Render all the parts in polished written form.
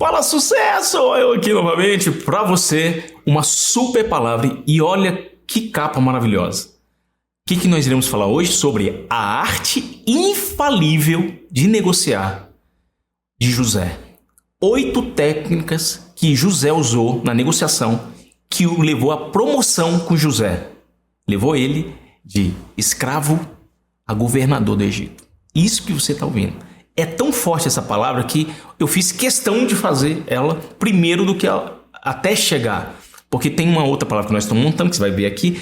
Fala, sucesso! Eu aqui novamente para você uma super palavra e olha que capa maravilhosa. O que nós iremos falar hoje? Sobre a arte infalível de negociar de José. 8 técnicas que José usou na negociação que o levou à promoção com José. Levou ele de escravo a governador do Egito. Isso que você está ouvindo. É tão forte essa palavra que eu fiz questão de fazer ela primeiro do que ela, até chegar. Porque tem uma outra palavra que nós estamos montando, que você vai ver aqui.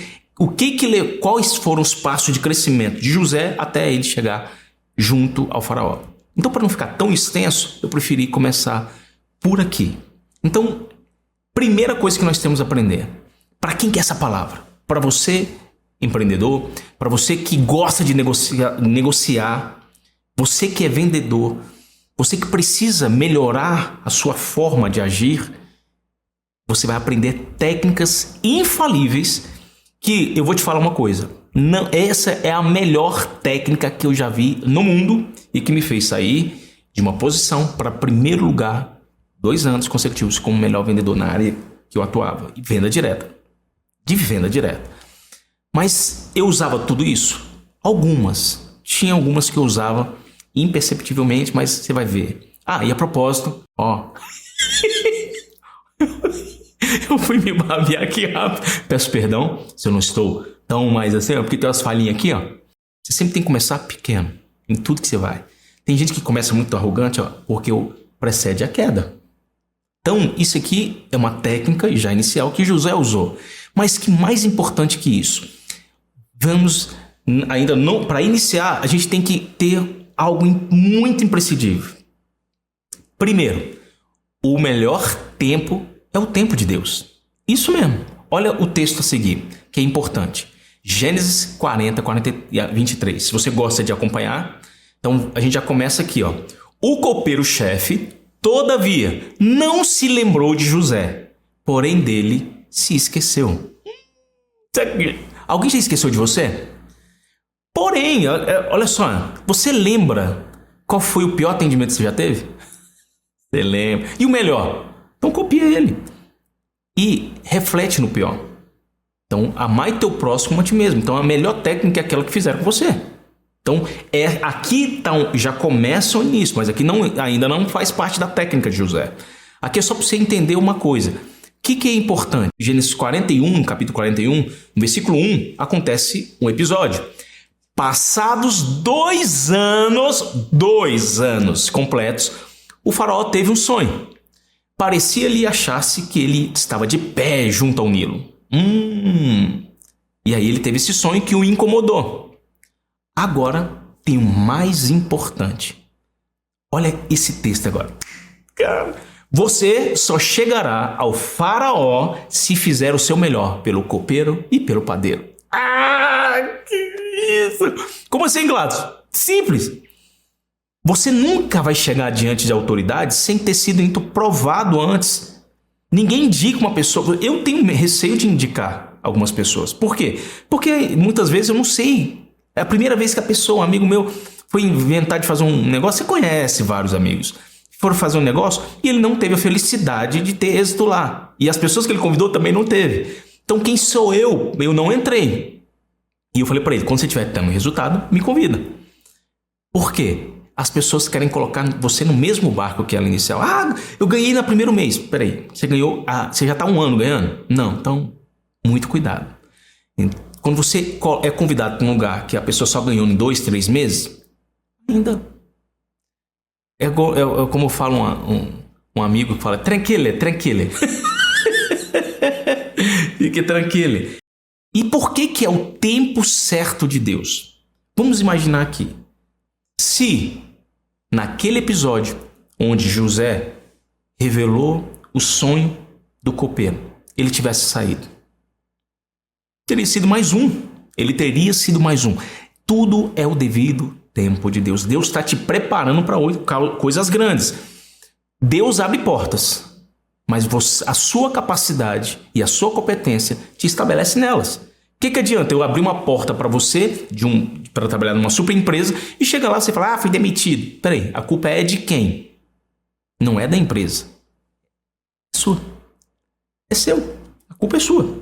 Quais foram os passos de crescimento de José até ele chegar junto ao faraó. Então, para não ficar tão extenso, eu preferi começar por aqui. Então, primeira coisa que nós temos a aprender. Para quem que é essa palavra? Para você, empreendedor, para você que gosta de negociar, você que é vendedor, você que precisa melhorar a sua forma de agir, você vai aprender técnicas infalíveis que eu vou te falar uma coisa. Não, essa é a melhor técnica que eu já vi no mundo e que me fez sair de uma posição para primeiro lugar 2 anos consecutivos como melhor vendedor na área que eu atuava. De venda direta. Mas eu usava tudo isso? Tinha algumas que eu usava imperceptivelmente, mas você vai ver. E a propósito, eu fui me babear aqui rápido. Peço perdão se eu não estou tão mais assim, porque tem umas falhinhas aqui, Você sempre tem que começar pequeno, em tudo que você vai. Tem gente que começa muito arrogante, porque precede a queda. Então, isso aqui é uma técnica já inicial que José usou. Mas que mais importante que isso? Para iniciar, a gente tem que ter algo muito imprescindível. Primeiro, o melhor tempo é o tempo de Deus. Isso mesmo. Olha o texto a seguir, que é importante. Gênesis 40, 23. Se você gosta de acompanhar, então a gente já começa aqui, O copeiro-chefe, todavia, não se lembrou de José, porém dele se esqueceu. Alguém já esqueceu de você? Porém, olha só, você lembra qual foi o pior atendimento que você já teve? Você lembra. E o melhor? Então copia ele. E reflete no pior. Então, amai teu próximo como a ti mesmo. Então, a melhor técnica é aquela que fizeram com você. Então, aqui já começa o início, mas aqui ainda não faz parte da técnica de José. Aqui é só para você entender uma coisa. O que é importante? Gênesis 41, capítulo 41, no versículo 1, acontece um episódio. Passados 2 anos completos, o faraó teve um sonho. Parecia-lhe achar-se que ele estava de pé junto ao Nilo. E aí ele teve esse sonho que o incomodou. Agora tem o mais importante. Olha esse texto agora. Você só chegará ao faraó se fizer o seu melhor pelo copeiro e pelo padeiro. Que isso! Como assim, Gladys? Simples. Você nunca vai chegar diante de autoridades sem ter sido provado antes. Ninguém indica uma pessoa. Eu tenho receio de indicar algumas pessoas. Por quê? Porque muitas vezes eu não sei. É a primeira vez que a pessoa, um amigo meu, foi inventar de fazer um negócio. Você conhece vários amigos. Foram fazer um negócio e ele não teve a felicidade de ter êxito lá. E as pessoas que ele convidou também não teve. Então quem sou eu? Eu não entrei. E eu falei para ele, quando você tiver tendo resultado, me convida. Por quê? As pessoas querem colocar você no mesmo barco que ela inicial. Eu ganhei no primeiro mês. Peraí, você ganhou, você já está 1 ano ganhando? Não, então, muito cuidado. Quando você é convidado para um lugar que a pessoa só ganhou em 2, 3 meses, ainda... É como fala um amigo que fala, tranquilo. Fique tranquilo. E por que é o tempo certo de Deus? Vamos imaginar aqui. Se naquele episódio onde José revelou o sonho do copeiro, ele tivesse saído, teria sido mais um. Tudo é o devido tempo de Deus. Deus está te preparando para coisas grandes. Deus abre portas, mas a sua capacidade e a sua competência te estabelece nelas. O que adianta eu abrir uma porta para você para trabalhar numa super empresa e chega lá e você fala, fui demitido. Peraí, a culpa é de quem? Não é da empresa. sua. É seu. A culpa é sua.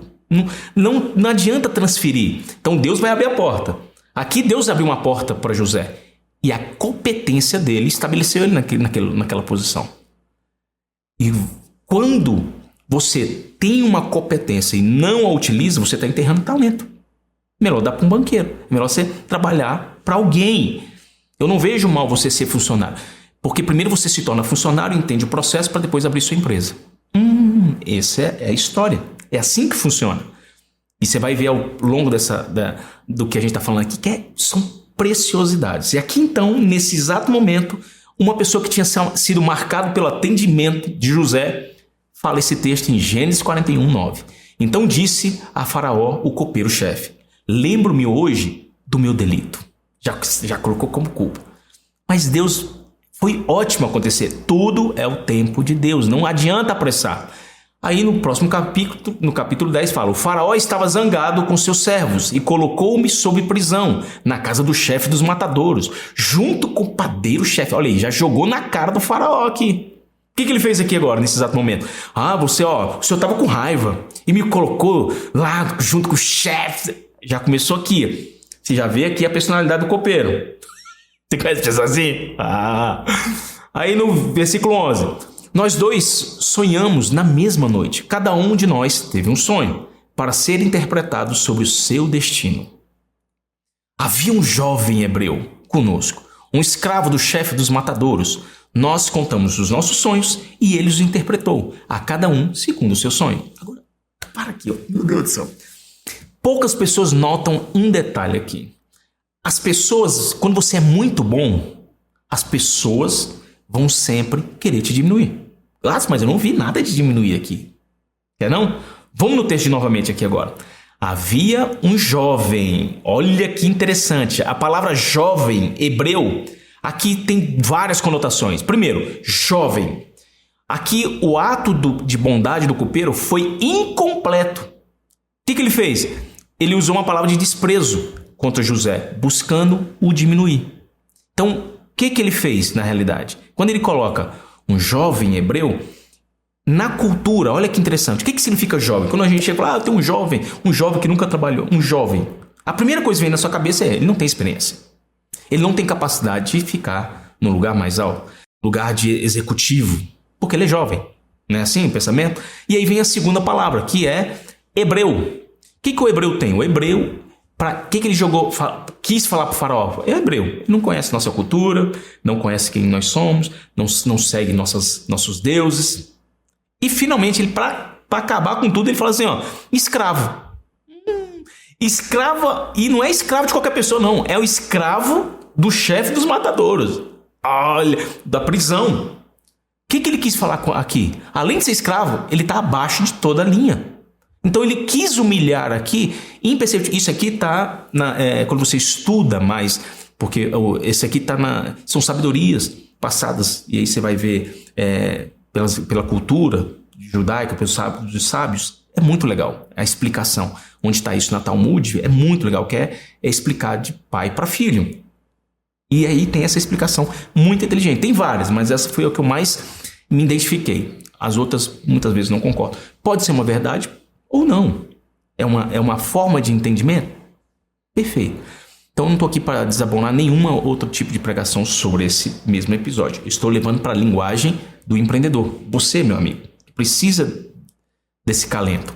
Não adianta transferir. Então Deus vai abrir a porta. Aqui Deus abriu uma porta para José. E a competência dele estabeleceu ele naquela posição. E quando você tem uma competência e não a utiliza, você está enterrando talento. Melhor dar para um banqueiro. Melhor você trabalhar para alguém. Eu não vejo mal você ser funcionário. Porque primeiro você se torna funcionário, entende o processo para depois abrir sua empresa. Essa é a história. É assim que funciona. E você vai ver ao longo do que a gente está falando aqui, são preciosidades. E aqui então, nesse exato momento, uma pessoa que tinha sido marcada pelo atendimento de José, fala esse texto em Gênesis 41:9. Então disse a Faraó, o copeiro-chefe: lembro-me hoje do meu delito. Já colocou como culpa. Mas Deus, foi ótimo acontecer. Tudo é o tempo de Deus. Não adianta apressar. Aí no próximo capítulo, no capítulo 10, fala: o faraó estava zangado com seus servos e colocou-me sob prisão na casa do chefe dos matadouros, junto com o padeiro-chefe. Olha aí, já jogou na cara do faraó aqui. O que ele fez aqui agora, nesse exato momento? o senhor estava com raiva e me colocou lá junto com o chefe. Já começou aqui. Você já vê aqui a personalidade do copeiro. Você conhece pessoa assim? Aí no versículo 11... nós dois sonhamos na mesma noite. Cada um de nós teve um sonho para ser interpretado sobre o seu destino. Havia um jovem hebreu conosco, um escravo do chefe dos matadouros. Nós contamos os nossos sonhos e ele os interpretou, a cada um segundo o seu sonho. Agora, para aqui, meu Deus do céu. Poucas pessoas notam um detalhe aqui. As pessoas, quando você é muito bom, as pessoas vão sempre querer te diminuir. Mas eu não vi nada de diminuir aqui. Quer não? Vamos no texto novamente aqui agora. Havia um jovem. Olha que interessante. A palavra jovem, hebreu, aqui tem várias conotações. Primeiro, jovem. Aqui o ato de bondade do copeiro foi incompleto. O que ele fez? Ele usou uma palavra de desprezo contra José, buscando o diminuir. Então, o que ele fez na realidade? Quando ele coloca um jovem hebreu, na cultura, olha que interessante. O que significa jovem? Quando a gente chega e fala, tem um jovem que nunca trabalhou, um jovem. A primeira coisa que vem na sua cabeça é, ele não tem experiência. Ele não tem capacidade de ficar no lugar mais alto, lugar de executivo, porque ele é jovem. Não é assim o pensamento? E aí vem a segunda palavra, que é hebreu. O que o hebreu tem? O hebreu, para que ele quis falar para o faraó? É hebreu. Ele não conhece nossa cultura, não conhece quem nós somos, não segue nossos deuses. E finalmente, ele para acabar com tudo, ele fala assim, escravo. Escravo, e não é escravo de qualquer pessoa, não. É o escravo do chefe dos matadouros. Olha, da prisão. O que ele quis falar aqui? Além de ser escravo, ele está abaixo de toda a linha. Então ele quis humilhar aqui, imperceptível. Isso aqui está quando você estuda mais, porque esse aqui são sabedorias passadas, e aí você vai ver pela cultura judaica, pelos sábios, é muito legal a explicação. Onde está isso na Talmud, é muito legal, que é explicar de pai para filho. E aí tem essa explicação muito inteligente. Tem várias, mas essa foi a que eu mais me identifiquei. As outras, muitas vezes, não concordo. Pode ser uma verdade ou não. É uma forma de entendimento? Perfeito. Então eu não estou aqui para desabonar nenhum outro tipo de pregação sobre esse mesmo episódio. Eu estou levando para a linguagem do empreendedor. Você, meu amigo, precisa desse calento.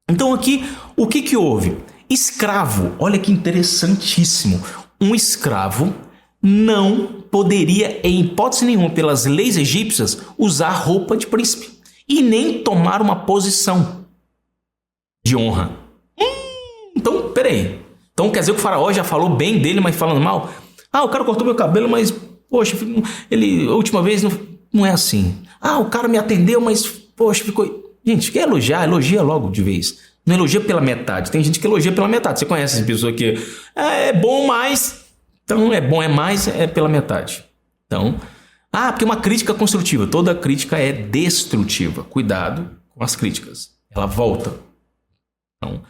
Então aqui, o que houve? Escravo. Olha que interessantíssimo. Um escravo não poderia, em hipótese nenhuma, pelas leis egípcias, usar roupa de príncipe e nem tomar uma posição de honra. Então, peraí. Então quer dizer que o faraó já falou bem dele, mas falando mal? O cara cortou meu cabelo, mas, poxa, a última vez não é assim. O cara me atendeu, mas, poxa, ficou... Gente, quer elogiar? Elogia logo de vez. Não elogia pela metade. Tem gente que elogia pela metade. Você conhece essa pessoa que é bom, mas... Então, é bom, é mais, é pela metade. Então, porque uma crítica construtiva. Toda crítica é destrutiva. Cuidado com as críticas. Ela volta. Então,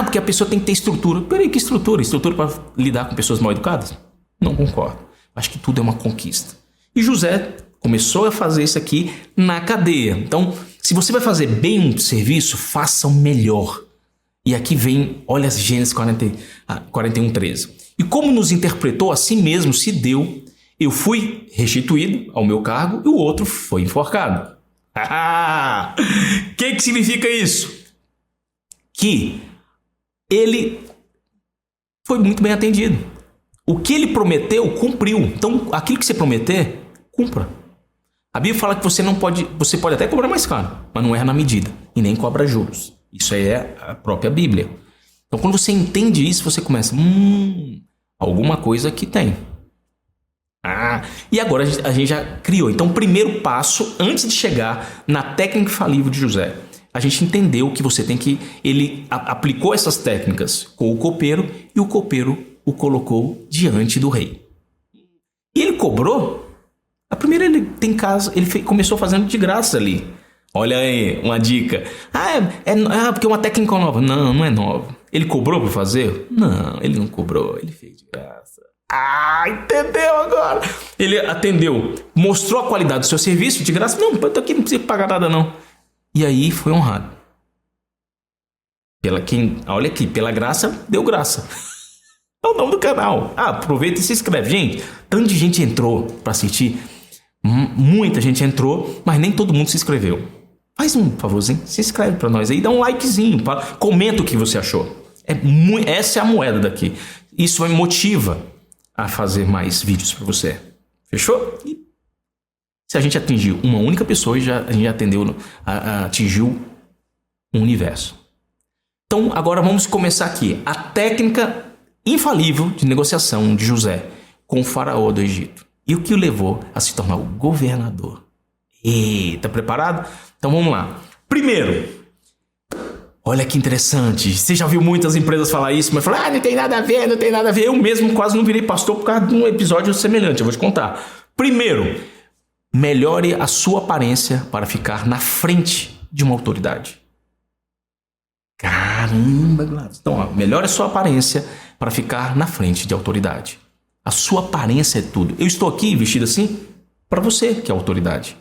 porque a pessoa tem que ter estrutura. Peraí, que estrutura? Estrutura para lidar com pessoas mal educadas? Não concordo. Acho que tudo é uma conquista. E José começou a fazer isso aqui na cadeia. Então, Se você vai fazer bem um serviço, faça o melhor. E aqui vem, olha Gênesis 41, 13. E como nos interpretou, assim mesmo se deu, eu fui restituído ao meu cargo e o outro foi enforcado. O que significa isso? Que ele foi muito bem atendido. O que ele prometeu, cumpriu. Então, aquilo que você prometer, cumpra. A Bíblia fala que você pode até cobrar mais caro, mas não erra na medida e nem cobra juros. Isso aí é a própria Bíblia. Então, quando você entende isso, você começa, alguma coisa que tem. E agora a gente já criou. Então, o primeiro passo, antes de chegar na técnica infalível de José, a gente entendeu que você tem que... Ele aplicou essas técnicas com o copeiro e o copeiro o colocou diante do rei. E ele cobrou. A primeira ele tem casa, ele começou fazendo de graça ali. Olha aí, uma dica. Porque é uma técnica nova. Não, não é nova. Ele cobrou para fazer? Não, ele não cobrou, ele fez de graça. Entendeu agora? Ele atendeu, mostrou a qualidade do seu serviço de graça. Não, eu tô aqui, não precisa pagar nada não. E aí foi honrado. Olha aqui, pela graça, deu graça. É o nome do canal. Aproveita e se inscreve. Gente, tanto de gente entrou para assistir. Muita gente entrou, mas nem todo mundo se inscreveu. Faz um favorzinho, se inscreve para nós aí, dá um likezinho, comenta o que você achou. Essa é a moeda daqui. Isso me motiva a fazer mais vídeos para você. Fechou? E se a gente atingiu uma única pessoa, a gente já atingiu um universo. Então, agora vamos começar aqui. A técnica infalível de negociação de José com o faraó do Egito. E o que o levou a se tornar o governador. Tá preparado? Então vamos lá. Primeiro, olha que interessante. Você já viu muitas empresas falar isso, mas falar, não tem nada a ver, não tem nada a ver. Eu mesmo quase não virei pastor por causa de um episódio semelhante. Eu vou te contar. Primeiro, melhore a sua aparência para ficar na frente de uma autoridade. Caramba, Gladys. Então, melhore a sua aparência para ficar na frente de autoridade. A sua aparência é tudo. Eu estou aqui vestido assim para você, que é autoridade.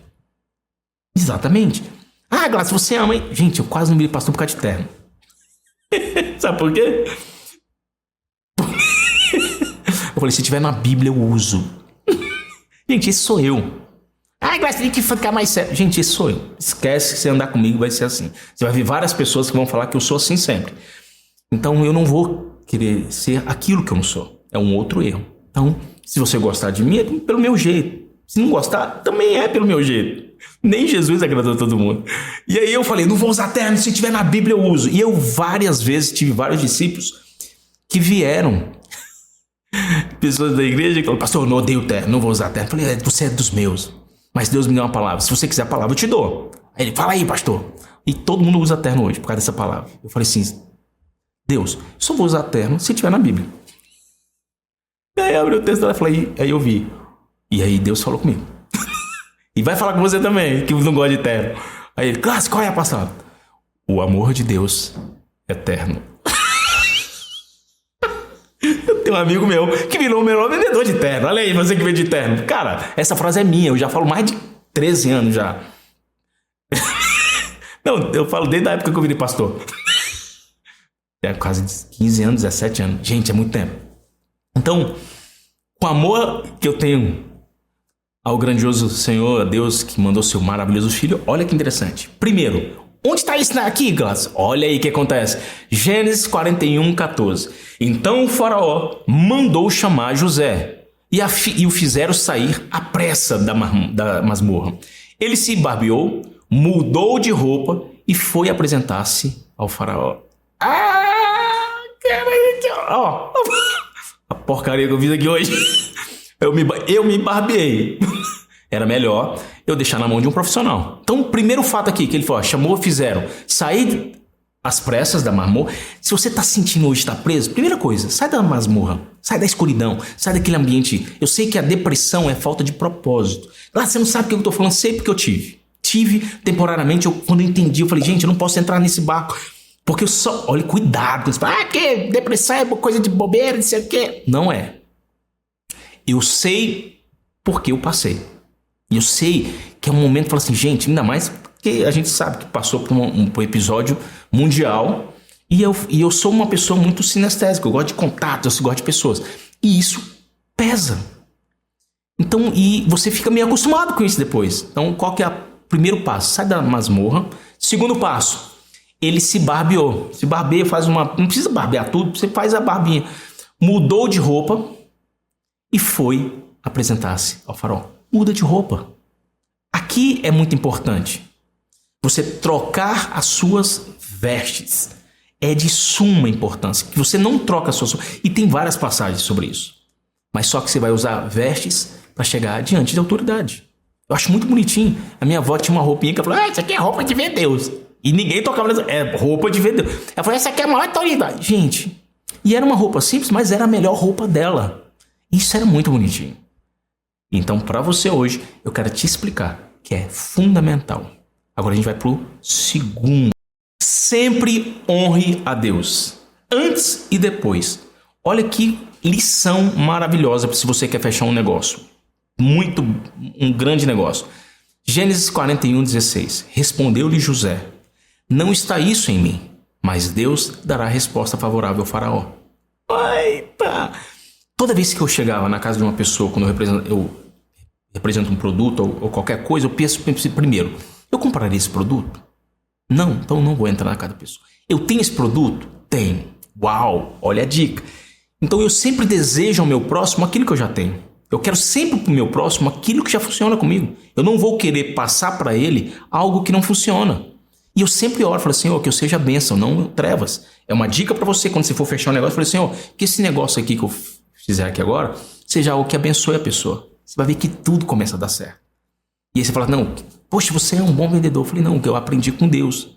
Exatamente. Gladys, você ama, hein? Gente, eu quase não virei pastor por causa de terno. Sabe por quê? Eu falei, se tiver na Bíblia, eu uso. Gente, esse sou eu. Gladys, tem que ficar mais sério. Gente, esse sou eu. Esquece que você andar comigo vai ser assim. Você vai ver várias pessoas que vão falar que eu sou assim sempre. Então, eu não vou querer ser aquilo que eu não sou. É um outro erro. Então, se você gostar de mim, é pelo meu jeito. Se não gostar, também é pelo meu jeito. Nem Jesus agradou todo mundo. E aí eu falei, não vou usar terno, se tiver na Bíblia eu uso. E eu várias vezes tive vários discípulos que vieram. Pessoas da igreja que falaram, pastor, eu não odeio terno, não vou usar terno. Eu falei, você é dos meus. Mas Deus me deu uma palavra. Se você quiser a palavra, eu te dou. Aí ele, fala aí, pastor. E todo mundo usa terno hoje por causa dessa palavra. Eu falei assim, Deus, só vou usar terno se tiver na Bíblia. E aí abriu o texto dela e falei, aí eu vi. E aí Deus falou comigo. E vai falar com você também, que não gosta de terno. Aí ele, classe, qual é a passada? O amor de Deus é eterno. Eu tenho um amigo meu que virou o melhor vendedor de terno. Olha aí, você que vende de terno. Cara, essa frase é minha, eu já falo mais de 13 anos já. Não, eu falo desde a época que eu virei pastor. É quase 15 anos, 17 anos. Gente, é muito tempo. Então, com o amor que eu tenho ao grandioso Senhor, a Deus que mandou seu maravilhoso filho, olha que interessante. Primeiro, onde está isso aqui, Gladys? Olha aí o que acontece. Gênesis 41, 14. Então o faraó mandou chamar José e o fizeram sair à pressa da masmorra. Ele se barbeou, mudou de roupa e foi apresentar-se ao faraó. Ó, a porcaria que eu fiz aqui hoje. Eu me barbeei. Era melhor eu deixar na mão de um profissional. Então, o primeiro fato aqui que ele falou, chamou, fizeram sair às pressas da masmorra. Se você está sentindo hoje estar preso, primeira coisa, sai da masmorra, sai da escuridão, sai daquele ambiente. Eu sei que a depressão é falta de propósito. Você não sabe o que eu estou falando, sei porque eu tive. Tive temporariamente, quando eu entendi, eu falei, gente, eu não posso entrar nesse barco. Porque eu só... Olha, cuidado. Que depressão é coisa de bobeira, não sei o quê. Não é. Eu sei porque eu passei. E eu sei que é um momento que fala assim, gente, ainda mais que a gente sabe que passou por um episódio mundial. E eu sou uma pessoa muito sinestésica. Eu gosto de contato, eu gosto de pessoas. E isso pesa. Então, e você fica meio acostumado com isso depois. Então, qual que é o primeiro passo? Sai da masmorra. Segundo passo, ele se barbeou. Se barbeia, faz uma... Não precisa barbear tudo, você faz a barbinha. Mudou de roupa e foi apresentar-se ao faraó. Muda de roupa. Aqui é muito importante. Você trocar as suas vestes. É de suma importância. Que você não troca as suas... E tem várias passagens sobre isso. Mas só que você vai usar vestes para chegar diante da autoridade. Eu acho muito bonitinho. A minha avó tinha uma roupinha que ela falou: isso aqui é roupa de ver Deus. E ninguém tocava nessa... É roupa de ver Deus. Ela falou: essa aqui é a maior autoridade. Gente, e era uma roupa simples, mas era a melhor roupa dela. Isso era muito bonitinho. Então, para você hoje, eu quero te explicar que é fundamental. Agora a gente vai pro segundo. Sempre honre a Deus. Antes e depois. Olha que lição maravilhosa se você quer fechar um negócio. Um grande negócio. Gênesis 41:16. Respondeu-lhe José: não está isso em mim, mas Deus dará resposta favorável ao faraó. Eita! Toda vez que eu chegava na casa de uma pessoa, quando eu represento um produto ou qualquer coisa, eu penso primeiro: eu compraria esse produto? Não, então não vou entrar na casa da pessoa. Eu tenho esse produto? Tenho. Uau, olha a dica. Então eu sempre desejo ao meu próximo aquilo que eu já tenho. Eu quero sempre para o meu próximo aquilo que já funciona comigo. Eu não vou querer passar para ele algo que não funciona. E eu sempre oro, falo: Senhor, que eu seja bênção, não trevas. É uma dica para você quando você for fechar um negócio. Eu falo: Senhor, que esse negócio aqui que eu fizer aqui agora seja algo que abençoe a pessoa. Você vai ver que tudo começa a dar certo. E aí você fala: não, poxa, você é um bom vendedor. Eu falei: não, que eu aprendi com Deus.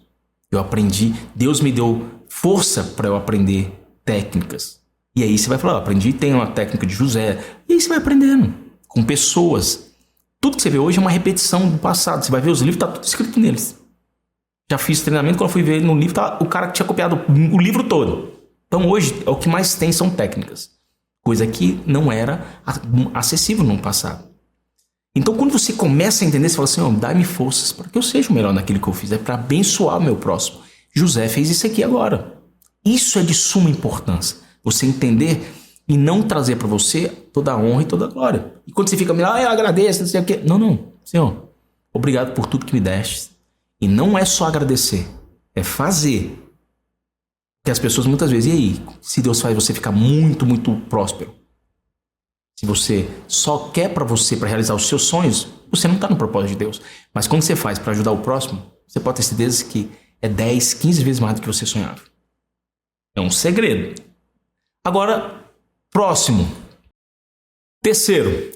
Deus me deu força para eu aprender técnicas. E aí você vai falar: eu aprendi, tem uma técnica de José. E aí você vai aprendendo com pessoas. Tudo que você vê hoje é uma repetição do passado. Você vai ver os livros, tá tudo escrito neles. Já fiz treinamento, quando eu fui ver no livro, tá o cara que tinha copiado o livro todo. Então hoje, o que mais tem são técnicas. Coisa que não era acessível no passado. Então quando você começa a entender, você fala: Senhor, dá-me forças para que eu seja o melhor naquilo que eu fiz. É para abençoar o meu próximo. José fez isso aqui agora. Isso é de suma importância. Você entender e não trazer para você toda a honra e toda a glória. E quando você fica: eu agradeço, não sei o quê. Não. Senhor, obrigado por tudo que me deste. E não é só agradecer, é fazer. Porque as pessoas muitas vezes: e aí, se Deus faz você ficar muito, muito próspero? Se você só quer para você, para realizar os seus sonhos, você não está no propósito de Deus. Mas quando você faz para ajudar o próximo, você pode ter certeza que é 10, 15 vezes mais do que você sonhava. É um segredo. Agora, próximo. Terceiro,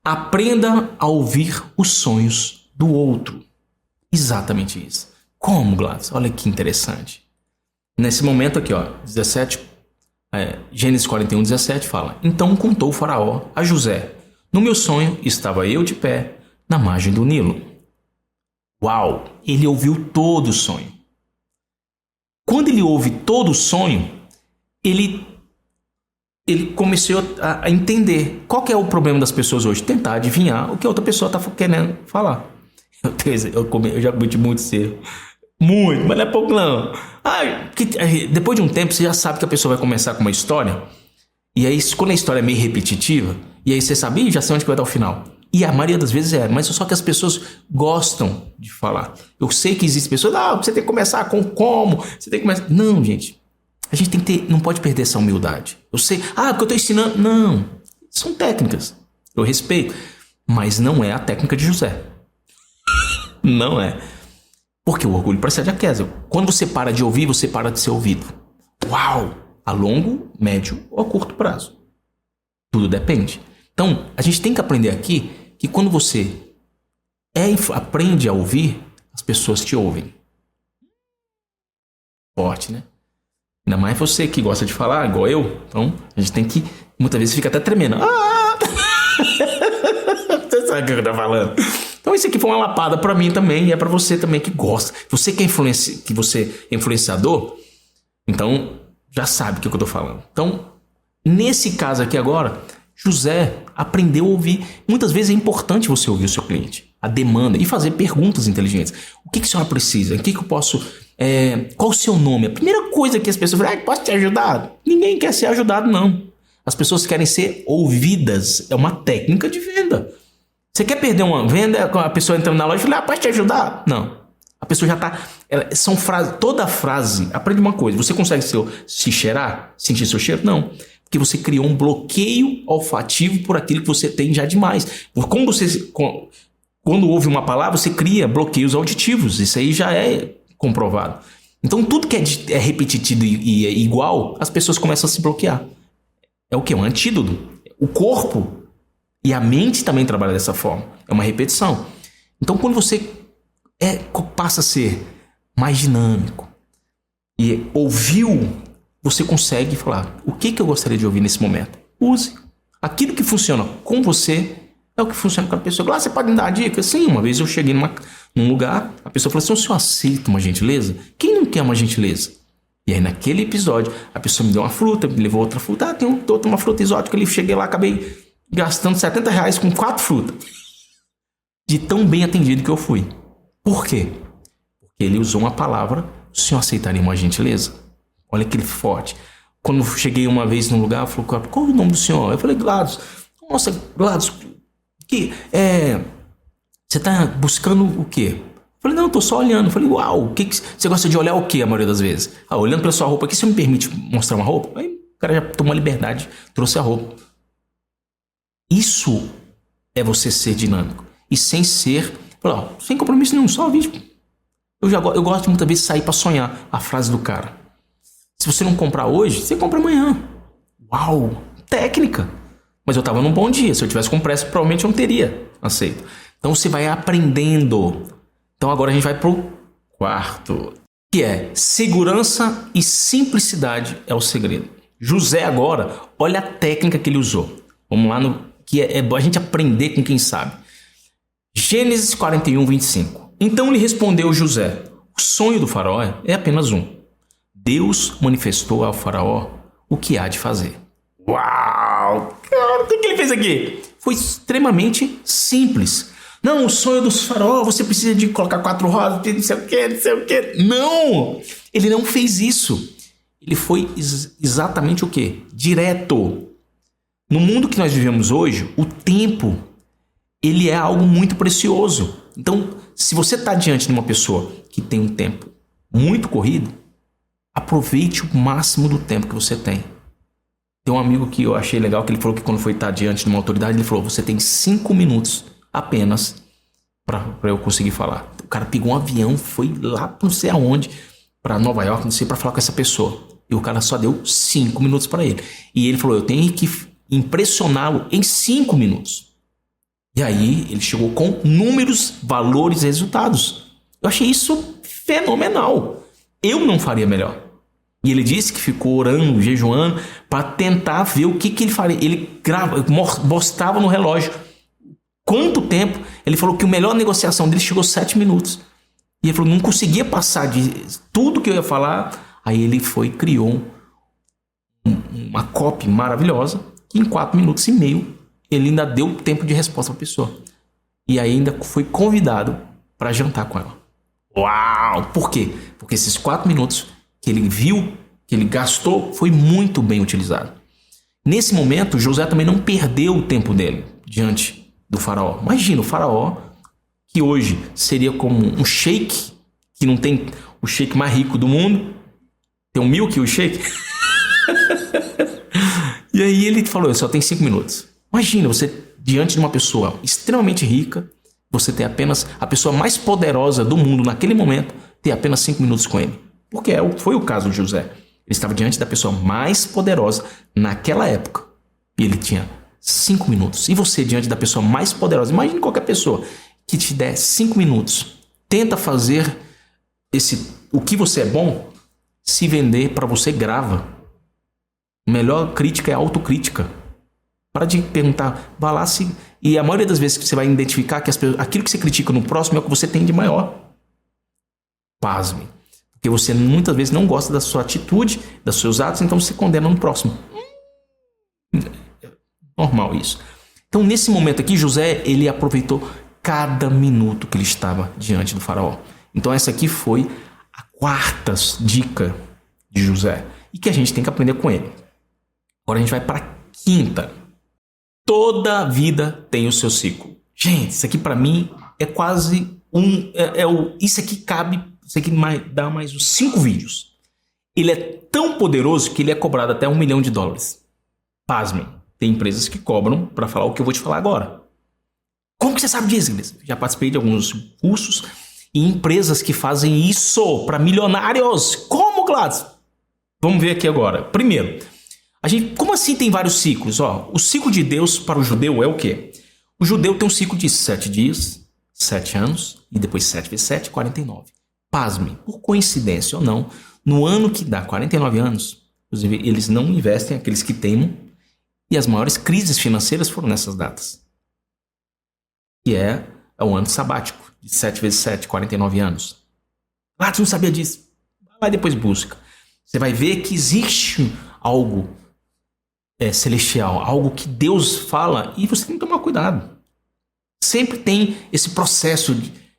aprenda a ouvir os sonhos do outro. Exatamente isso. Como, Gladys? Olha que interessante. Nesse momento aqui, ó, 17, Gênesis 41:17 fala: então contou o faraó a José: no meu sonho estava eu de pé na margem do Nilo. Uau! Ele ouviu todo o sonho. Quando ele ouve todo o sonho, ele começou a entender qual que é o problema das pessoas hoje. Tentar adivinhar o que a outra pessoa está querendo falar. Eu já cometi muito cedo. Muito, mas não é pouco não. Depois de um tempo você já sabe que a pessoa vai começar com uma história. E aí quando a história é meio repetitiva, e aí você sabe: já sei onde vai dar o final. E a maioria das vezes mas só que as pessoas gostam de falar. Eu sei que existem pessoas: você tem que começar com como, você tem que começar... Não, gente. A gente tem que ter, não pode perder essa humildade. Eu sei, porque eu estou ensinando. Não, são técnicas. Eu respeito. Mas não é a técnica de José. Não é. Porque o orgulho precede a queda. Quando você para de ouvir, você para de ser ouvido. Uau! A longo, médio ou a curto prazo. Tudo depende. Então, a gente tem que aprender aqui que quando você aprende a ouvir, as pessoas te ouvem. Forte, né? Ainda mais você que gosta de falar, igual eu. Então, a gente tem que... Muitas vezes fica até tremendo. Você sabe o que eu tô falando. Então isso aqui foi uma lapada para mim também. E é para você também que gosta. Você que você é influenciador, então já sabe o que eu tô falando. Então, nesse caso aqui agora, José aprender a ouvir. Muitas vezes é importante você ouvir o seu cliente, a demanda, e fazer perguntas inteligentes. O que a senhora precisa? O que eu posso... qual o seu nome? A primeira coisa que as pessoas falam, posso te ajudar? Ninguém quer ser ajudado, não. As pessoas querem ser ouvidas. É uma técnica de venda. Você quer perder uma venda, a pessoa entrando na loja e fala, posso te ajudar? Não. A pessoa já está... São frases... Toda frase... Aprende uma coisa. Você consegue se cheirar? Sentir seu cheiro? Não. Porque você criou um bloqueio olfativo por aquilo que você tem já demais. Quando ouve uma palavra, você cria bloqueios auditivos. Isso aí já é comprovado. Então, tudo que é repetitivo e é igual, as pessoas começam a se bloquear. É o quê? Um antídoto. O corpo e a mente também trabalham dessa forma. É uma repetição. Então, quando você passa a ser mais dinâmico e ouviu, você consegue falar, o que eu gostaria de ouvir nesse momento? Use. Aquilo que funciona com você é o que funciona com a pessoa. Você pode me dar uma dica? Sim, uma vez eu cheguei num lugar, a pessoa falou assim, o senhor aceita uma gentileza? Quem não quer uma gentileza? E aí naquele episódio, a pessoa me deu uma fruta, me levou outra fruta. Tem uma fruta exótica ali, cheguei lá, acabei gastando R$70 com 4 frutas. De tão bem atendido que eu fui. Por quê? Porque ele usou uma palavra, o senhor aceitaria uma gentileza? Olha que forte. Quando eu cheguei uma vez num lugar, falou, qual é o nome do senhor? Eu falei, Gladys. Nossa, Gladys, você tá buscando o quê? Eu falei, não, eu tô só olhando. Eu falei, uau, você gosta de olhar o quê a maioria das vezes? Olhando pela sua roupa aqui, você me permite mostrar uma roupa? Aí o cara já tomou a liberdade, trouxe a roupa. Isso é você ser dinâmico. E sem ser... sem compromisso nenhum, só vídeo. Eu gosto muitas vezes de sair para sonhar a frase do cara. Se você não comprar hoje, você compra amanhã. Uau, técnica. Mas eu estava num bom dia. Se eu tivesse com pressa, provavelmente eu não teria aceito. Então você vai aprendendo. Então agora a gente vai pro quarto, que é segurança e simplicidade é o segredo. José agora, olha a técnica que ele usou. Vamos lá, que é a gente aprender com quem sabe. Gênesis 41, 25. Então lhe respondeu José, o sonho do faraó é apenas um. Deus manifestou ao faraó o que há de fazer. Uau! Cara, o que ele fez aqui? Foi extremamente simples. Não, o sonho do faraó, você precisa de colocar 4 rodas, não sei o que, não sei o que. Não! Ele não fez isso. Ele foi exatamente o quê? Direto. No mundo que nós vivemos hoje, o tempo, ele é algo muito precioso. Então, se você está diante de uma pessoa que tem um tempo muito corrido, aproveite o máximo do tempo que você tem. Tem um amigo que eu achei legal, que ele falou que quando foi estar diante de uma autoridade, ele falou, você tem 5 minutos apenas para eu conseguir falar. O cara pegou um avião, foi lá não sei aonde, para Nova York, não sei, para falar com essa pessoa. E o cara só deu 5 minutos para ele. E ele falou, eu tenho que impressioná-lo em 5 minutos. E aí ele chegou com números, valores e resultados. Eu achei isso fenomenal. Eu não faria melhor. E ele disse que ficou orando, jejuando, para tentar ver o que ele faria. Ele mostrava no relógio quanto tempo. Ele falou que a melhor negociação dele chegou 7 minutos. E ele falou, não conseguia passar de tudo que eu ia falar. Aí ele criou uma copy maravilhosa, que em 4 minutos e meio ele ainda deu tempo de resposta para a pessoa. E aí ainda foi convidado para jantar com ela. Uau! Por quê? Porque esses 4 minutos que ele viu, que ele gastou, foi muito bem utilizado. Nesse momento, José também não perdeu o tempo dele diante do faraó. Imagina, o faraó, que hoje seria como um sheik, que não tem o sheik mais rico do mundo, tem um Milk, o sheik. E aí ele falou, eu só tenho 5 minutos. Imagina, você diante de uma pessoa extremamente rica, você ter apenas a pessoa mais poderosa do mundo naquele momento, ter apenas 5 minutos com ele. Porque foi o caso de José. Ele estava diante da pessoa mais poderosa naquela época. E ele tinha 5 minutos. E você diante da pessoa mais poderosa, imagine qualquer pessoa que te der 5 minutos. Tenta fazer o que você é bom, se vender para você, grava. A melhor crítica é a autocrítica. Para de perguntar, vá lá se... E a maioria das vezes que você vai identificar que aquilo que você critica no próximo é o que você tem de maior. Pasme. Porque você muitas vezes não gosta da sua atitude, dos seus atos, então você condena no próximo. Normal isso. Então, nesse momento aqui, José, ele aproveitou cada minuto que ele estava diante do faraó. Então, essa aqui foi a quarta dica de José e que a gente tem que aprender com ele. Agora a gente vai para a quinta. Toda vida tem o seu ciclo. Gente, isso aqui para mim é quase isso aqui cabe, isso aqui dá mais uns 5 vídeos. Ele é tão poderoso que ele é cobrado até $1 milhão. Pasmem, tem empresas que cobram para falar o que eu vou te falar agora. Como que você sabe disso, Gleice? Já participei de alguns cursos e empresas que fazem isso para milionários. Como, Gladys? Vamos ver aqui agora. Primeiro, como assim tem vários ciclos? O ciclo de Deus para o judeu é o quê? O judeu tem um ciclo de 7 dias, 7 anos, e depois 7 vezes 7, 49. Pasmem, por coincidência ou não, no ano que dá 49 anos, inclusive eles não investem, aqueles que teimam, e as maiores crises financeiras foram nessas datas. Que é o ano sabático, de 7 vezes 7, 49 anos. Ah, tu não sabia disso? Vai lá e depois busca. Você vai ver que existe algo celestial, algo que Deus fala e você tem que tomar cuidado. Sempre tem esse processo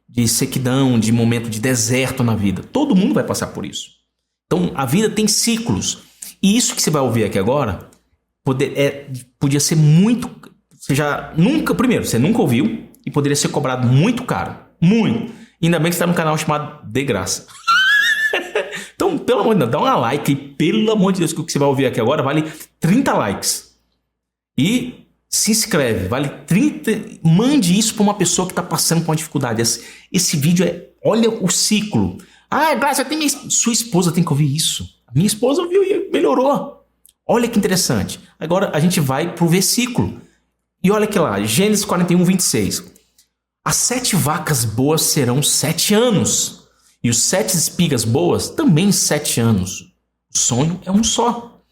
de sequidão, de momento de deserto na vida. Todo mundo vai passar por isso. Então, a vida tem ciclos. E isso que você vai ouvir aqui agora podia ser muito... Você nunca ouviu e poderia ser cobrado muito caro. Muito. Ainda bem que você está no canal chamado De Graça. Então, pelo amor de Deus, dá um like e pelo amor de Deus, que o que você vai ouvir aqui agora vale 30 likes. E se inscreve, vale 30... Mande isso para uma pessoa que está passando por uma dificuldade. Esse vídeo olha o ciclo. Ah, Graça, sua esposa tem que ouvir isso. Minha esposa ouviu e melhorou. Olha que interessante. Agora a gente vai para o versículo. E olha aqui lá, Gênesis 41, 26. As 7 vacas boas serão 7 anos. E os 7 espigas boas também 7 anos. O sonho é um só.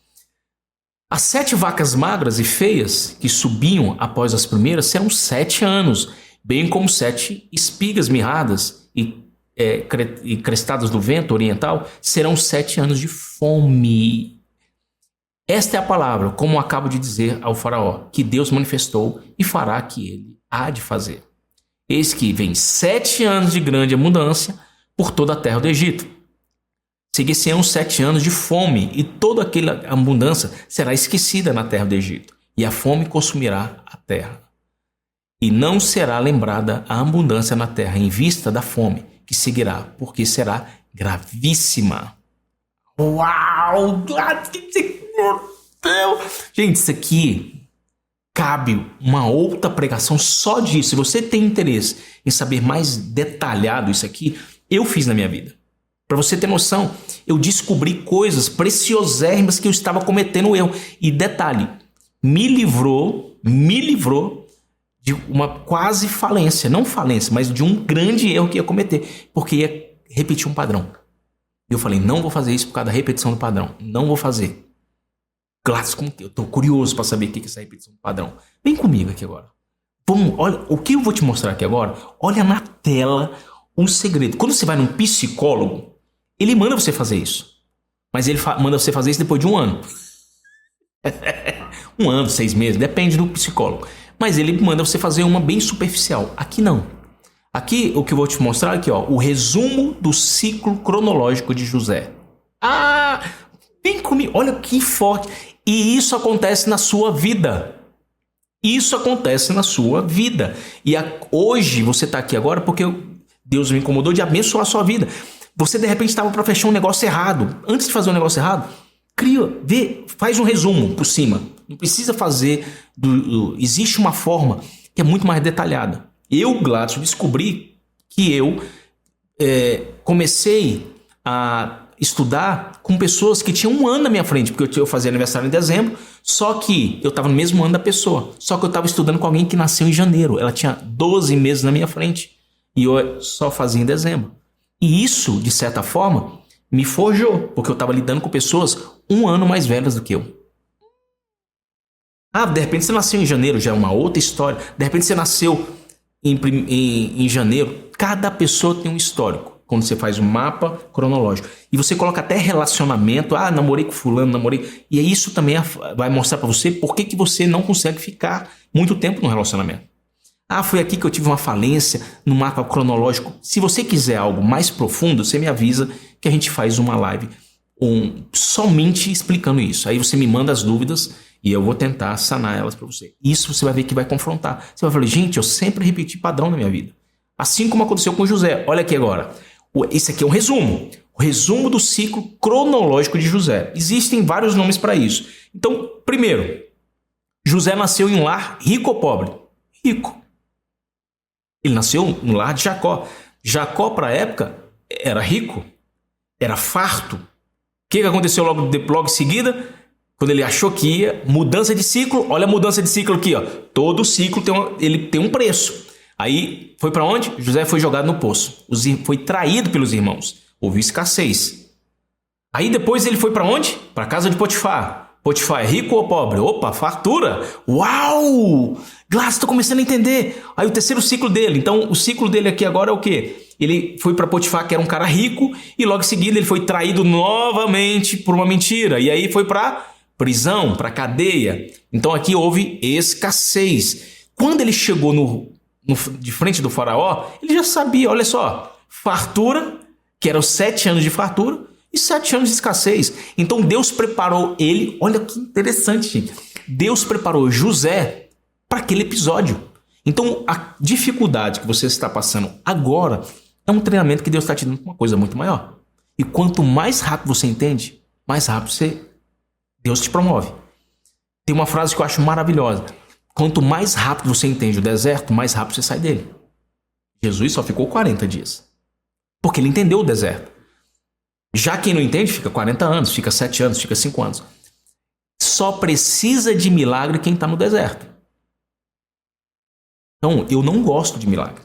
As 7 vacas magras e feias que subiam após as primeiras serão 7 anos. Bem como 7 espigas mirradas e crestadas do vento oriental serão 7 anos de fome. Esta é a palavra, como acabo de dizer ao faraó, que Deus manifestou e fará que ele há de fazer. Eis que vem 7 anos de grande abundância por toda a terra do Egito. Seguir-se-ão 7 anos de fome, e toda aquela abundância será esquecida na terra do Egito, e a fome consumirá a terra. E não será lembrada a abundância na terra em vista da fome que seguirá, porque será gravíssima. Uau! Gente, isso aqui cabe uma outra pregação só disso. Se você tem interesse em saber mais detalhado isso aqui, eu fiz na minha vida. Para você ter noção, eu descobri coisas preciosérrimas que eu estava cometendo erro. E detalhe, me livrou de uma quase falência. Não falência, mas de um grande erro que ia cometer. Porque ia repetir um padrão. E eu falei, não vou fazer isso por causa da repetição do padrão. Não vou fazer. Claro, eu estou curioso para saber o que é essa repetição do padrão. Vem comigo aqui agora. Olha, o que eu vou te mostrar aqui agora, olha na tela um segredo. Quando você vai num psicólogo, ele manda você fazer isso. Mas ele manda você fazer isso depois de 1 ano. 1 ano, 6 meses, depende do psicólogo. Mas ele manda você fazer uma bem superficial. Aqui não. Aqui o que eu vou te mostrar aqui, o resumo do ciclo cronológico de José. Ah, vem comigo, olha que forte. E isso acontece na sua vida. Isso acontece na sua vida. E hoje você está aqui agora porque Deus me incomodou de abençoar a sua vida. Você de repente estava para fechar um negócio errado. Antes de fazer um negócio errado, faz um resumo por cima. Não precisa fazer. Existe uma forma que é muito mais detalhada. Eu, Gladys, descobri que eu comecei a estudar com pessoas que tinham 1 ano na minha frente, porque eu fazia aniversário em dezembro, só que eu estava no mesmo ano da pessoa. Só que eu estava estudando com alguém que nasceu em janeiro. Ela tinha 12 meses na minha frente e eu só fazia em dezembro. E isso, de certa forma, me forjou, porque eu estava lidando com pessoas 1 ano mais velhas do que eu. Ah, de repente você nasceu em janeiro, já é uma outra história. De repente você nasceu em janeiro. Cada pessoa tem um histórico. Quando você faz um mapa cronológico. E você coloca até relacionamento. Ah, namorei com fulano, namorei. E isso também vai mostrar para você por que você não consegue ficar muito tempo no relacionamento. Ah, foi aqui que eu tive uma falência no mapa cronológico. Se você quiser algo mais profundo, você me avisa que a gente faz uma live somente explicando isso. Aí você me manda as dúvidas e eu vou tentar sanar elas para você. Isso você vai ver que vai confrontar. Você vai falar, gente, eu sempre repeti padrão na minha vida. Assim como aconteceu com José. Olha aqui agora. Esse aqui é um resumo. O resumo do ciclo cronológico de José. Existem vários nomes para isso. Então, primeiro, José nasceu em um lar rico ou pobre? Rico. Ele nasceu no lar de Jacó. Jacó, para a época, era rico, era farto. O que aconteceu logo em seguida? Quando ele achou que ia, mudança de ciclo. Olha a mudança de ciclo aqui, ó. Todo ciclo ele tem um preço. Aí foi para onde? José foi jogado no poço. Foi traído pelos irmãos. Houve escassez. Aí depois ele foi para onde? Para a casa de Potifar. Potifar é rico ou pobre? Opa, fartura. Uau! Glass, estou começando a entender. Aí o terceiro ciclo dele. Então o ciclo dele aqui agora é o quê? Ele foi para Potifar, que era um cara rico, e logo em seguida ele foi traído novamente por uma mentira. E aí foi para prisão, para cadeia. Então aqui houve escassez. Quando ele chegou de frente do faraó, ele já sabia, olha só, fartura, que eram 7 anos de fartura, e 7 anos de escassez. Então Deus preparou ele, olha que interessante, gente. Deus preparou José para aquele episódio. Então a dificuldade que você está passando agora é um treinamento que Deus está te dando para uma coisa muito maior. E quanto mais rápido você entende, mais rápido Deus te promove. Tem uma frase que eu acho maravilhosa. Quanto mais rápido você entende o deserto, mais rápido você sai dele. Jesus só ficou 40 dias. Porque ele entendeu o deserto. Já quem não entende, fica 40 anos, fica 7 anos, fica 5 anos. Só precisa de milagre quem está no deserto. Então, eu não gosto de milagre.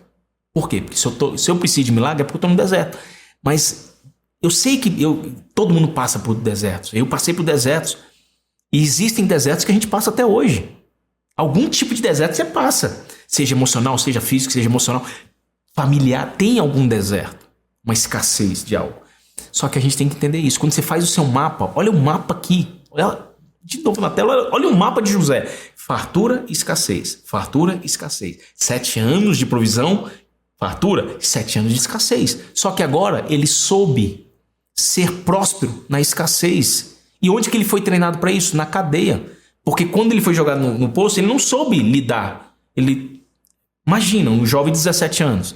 Por quê? Porque se eu preciso de milagre é porque eu estou no deserto. Mas eu sei que todo mundo passa por desertos. Eu passei por desertos. E existem desertos que a gente passa até hoje. Algum tipo de deserto você passa. Seja emocional, seja físico, seja emocional. Familiar, tem algum deserto. Uma escassez de algo. Só que a gente tem que entender isso. Quando você faz o seu mapa, olha o mapa aqui. Olha de novo na tela, olha o mapa de José. Fartura e escassez. Fartura e escassez. 7 anos de provisão, fartura, 7 anos de escassez. Só que agora ele soube ser próspero na escassez. E onde que ele foi treinado para isso? Na cadeia. Porque quando ele foi jogado no poço, ele não soube lidar. Imagina, um jovem de 17 anos.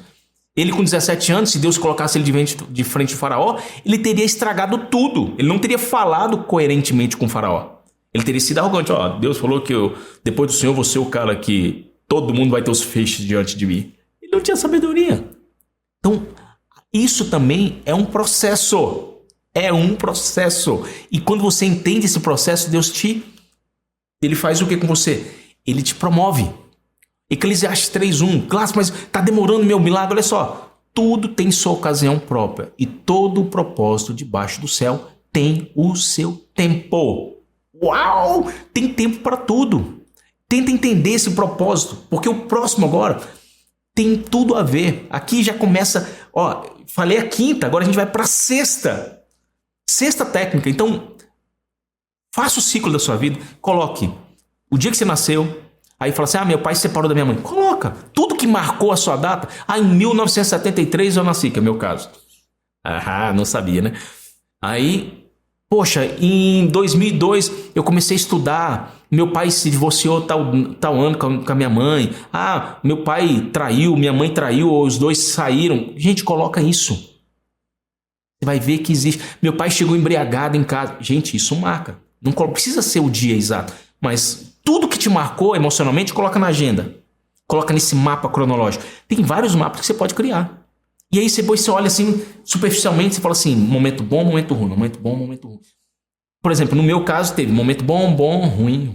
Ele com 17 anos, se Deus colocasse ele de frente ao faraó, ele teria estragado tudo. Ele não teria falado coerentemente com o faraó. Ele teria sido arrogante. Deus falou que depois do Senhor vou ser o cara que todo mundo vai ter os feixes diante de mim. Ele não tinha sabedoria. Então, isso também é um processo. É um processo. E quando você entende esse processo, ele faz o que com você? Ele te promove. Eclesiastes 3:1. Claro, mas está demorando meu milagre. Olha só. Tudo tem sua ocasião própria. E todo o propósito debaixo do céu tem o seu tempo. Uau! Tem tempo para tudo. Tenta entender esse propósito. Porque o próximo agora tem tudo a ver. Aqui já começa... falei a quinta. Agora a gente vai para a sexta. Sexta técnica. Então, faça o ciclo da sua vida. Coloque o dia que você nasceu. Aí fala assim, meu pai se separou da minha mãe. Coloca tudo que marcou a sua data. Em 1973 eu nasci, que é o meu caso. Não sabia, né? Aí, poxa, em 2002 eu comecei a estudar. Meu pai se divorciou tal ano com a minha mãe. Meu pai traiu, minha mãe traiu, ou os dois saíram. Gente, coloca isso. Você vai ver que existe. Meu pai chegou embriagado em casa. Gente, isso marca. Não precisa ser o dia exato, mas... Tudo que te marcou emocionalmente, coloca na agenda. Coloca nesse mapa cronológico. Tem vários mapas que você pode criar. E aí depois você olha assim, superficialmente, você fala assim, momento bom, momento ruim, momento bom, momento ruim. Por exemplo, no meu caso teve momento bom, ruim.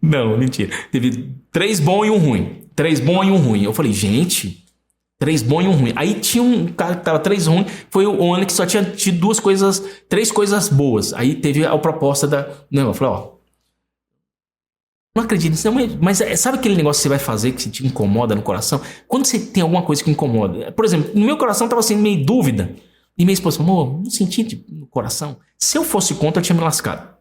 Não, mentira. Teve 3 bons e 1 ruim. 3 bons e 1 ruim. Eu falei, gente, 3 bons e 1 ruim. Aí tinha um cara que tava 3 ruim, foi o ano que só tinha tido 3 coisas boas. Aí teve a proposta eu falei, não acredito nisso, mas sabe aquele negócio que você vai fazer que te incomoda no coração? Quando você tem alguma coisa que incomoda. Por exemplo, no meu coração tava assim, meio dúvida. E minha esposa falou, não senti no coração. Se eu fosse contra, eu tinha me lascado.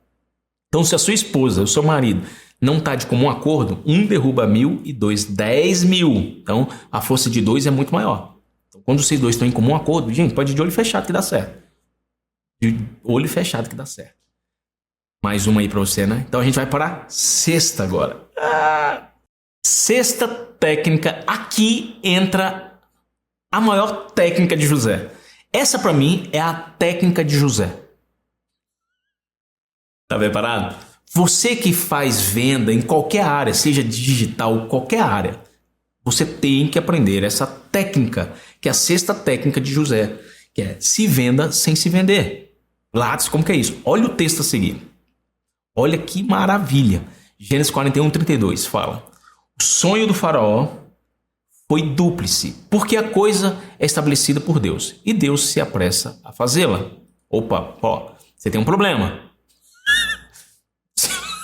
Então, se a sua esposa, o seu marido, não está de comum acordo, um derruba 1.000 e dois 10.000. Então, a força de dois é muito maior. Então, quando vocês dois estão em comum acordo, gente, pode ir de olho fechado que dá certo. De olho fechado que dá certo. Mais uma aí pra você, né? Então, a gente vai para a sexta agora. Sexta técnica. Aqui entra a maior técnica de José. Essa, pra mim, é a técnica de José. Tá preparado? Você que faz venda em qualquer área, seja digital, qualquer área, você tem que aprender essa técnica, que é a sexta técnica de José, que é se venda sem se vender. Lattes, como que é isso? Olha o texto a seguir. Olha que maravilha. Gênesis 41:32 fala: o sonho do faraó foi dúplice, porque a coisa é estabelecida por Deus, e Deus se apressa a fazê-la. Opa, você tem um problema.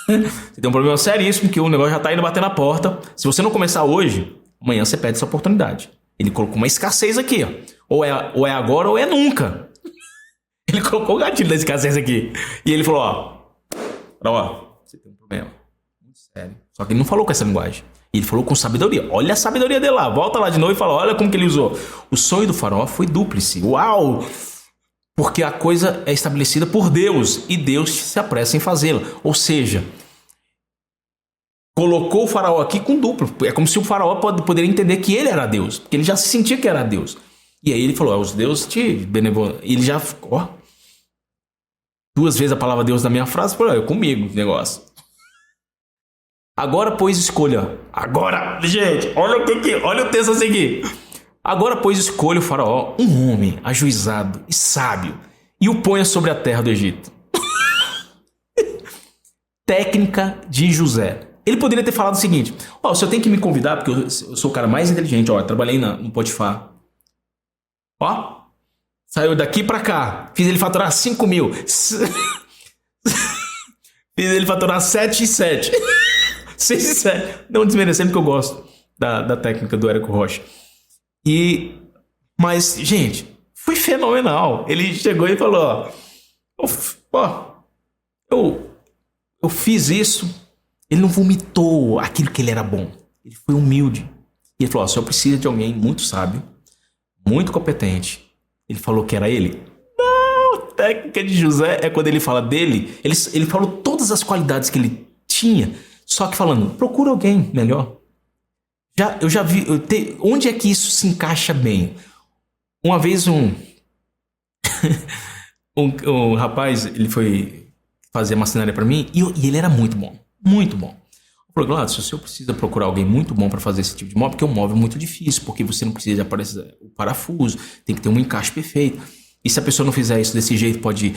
Você tem um problema seríssimo, que o negócio já está indo bater na porta. Se você não começar hoje, amanhã você perde essa oportunidade. Ele colocou uma escassez aqui, ó. Ou é agora ou é nunca. Ele colocou o gatilho da escassez aqui. E ele falou, você tem um problema muito sério. Só que ele não falou com essa linguagem. Ele falou com sabedoria. Olha a sabedoria dele lá. Volta lá de novo e fala, olha como que ele usou. O sonho do faraó foi dúplice. Uau! Porque a coisa é estabelecida por Deus e Deus se apressa em fazê-la. Ou seja, colocou o faraó aqui com duplo. É como se o faraó poderia entender que ele era Deus, porque ele já se sentia que era Deus. E aí ele falou, os deuses te benevolam. Ele já ficou, duas vezes a palavra Deus na minha frase, falou, eu comigo, negócio. Agora, pois, escolha. Agora, gente, olha o texto a seguir. Agora, pois, escolha o faraó um homem ajuizado e sábio e o ponha sobre a terra do Egito. Técnica de José. Ele poderia ter falado o seguinte, o senhor tem que me convidar porque eu sou o cara mais inteligente, eu trabalhei no Potifar. Saiu daqui pra cá, fiz ele faturar 5.000. Fiz ele faturar 7 e 7. 6 e 7. Não desmerecendo que eu gosto da técnica do Érico Rocha. Mas, gente, foi fenomenal. Ele chegou e falou, eu fiz isso. Ele não vomitou aquilo que ele era bom. Ele foi humilde. E ele falou, o senhor precisa de alguém muito sábio, muito competente. Ele falou que era ele. Não, a técnica de José é quando ele fala dele. Ele falou todas as qualidades que ele tinha, só que falando, procura alguém melhor. Eu já vi, onde é que isso se encaixa bem? Uma vez um rapaz, ele foi fazer marcenaria para mim e ele era muito bom, muito bom. Eu falei, Gladys, se o senhor precisa procurar alguém muito bom para fazer esse tipo de móvel, porque o móvel é muito difícil, porque você não precisa de aparecer o parafuso, tem que ter um encaixe perfeito. E se a pessoa não fizer isso desse jeito, pode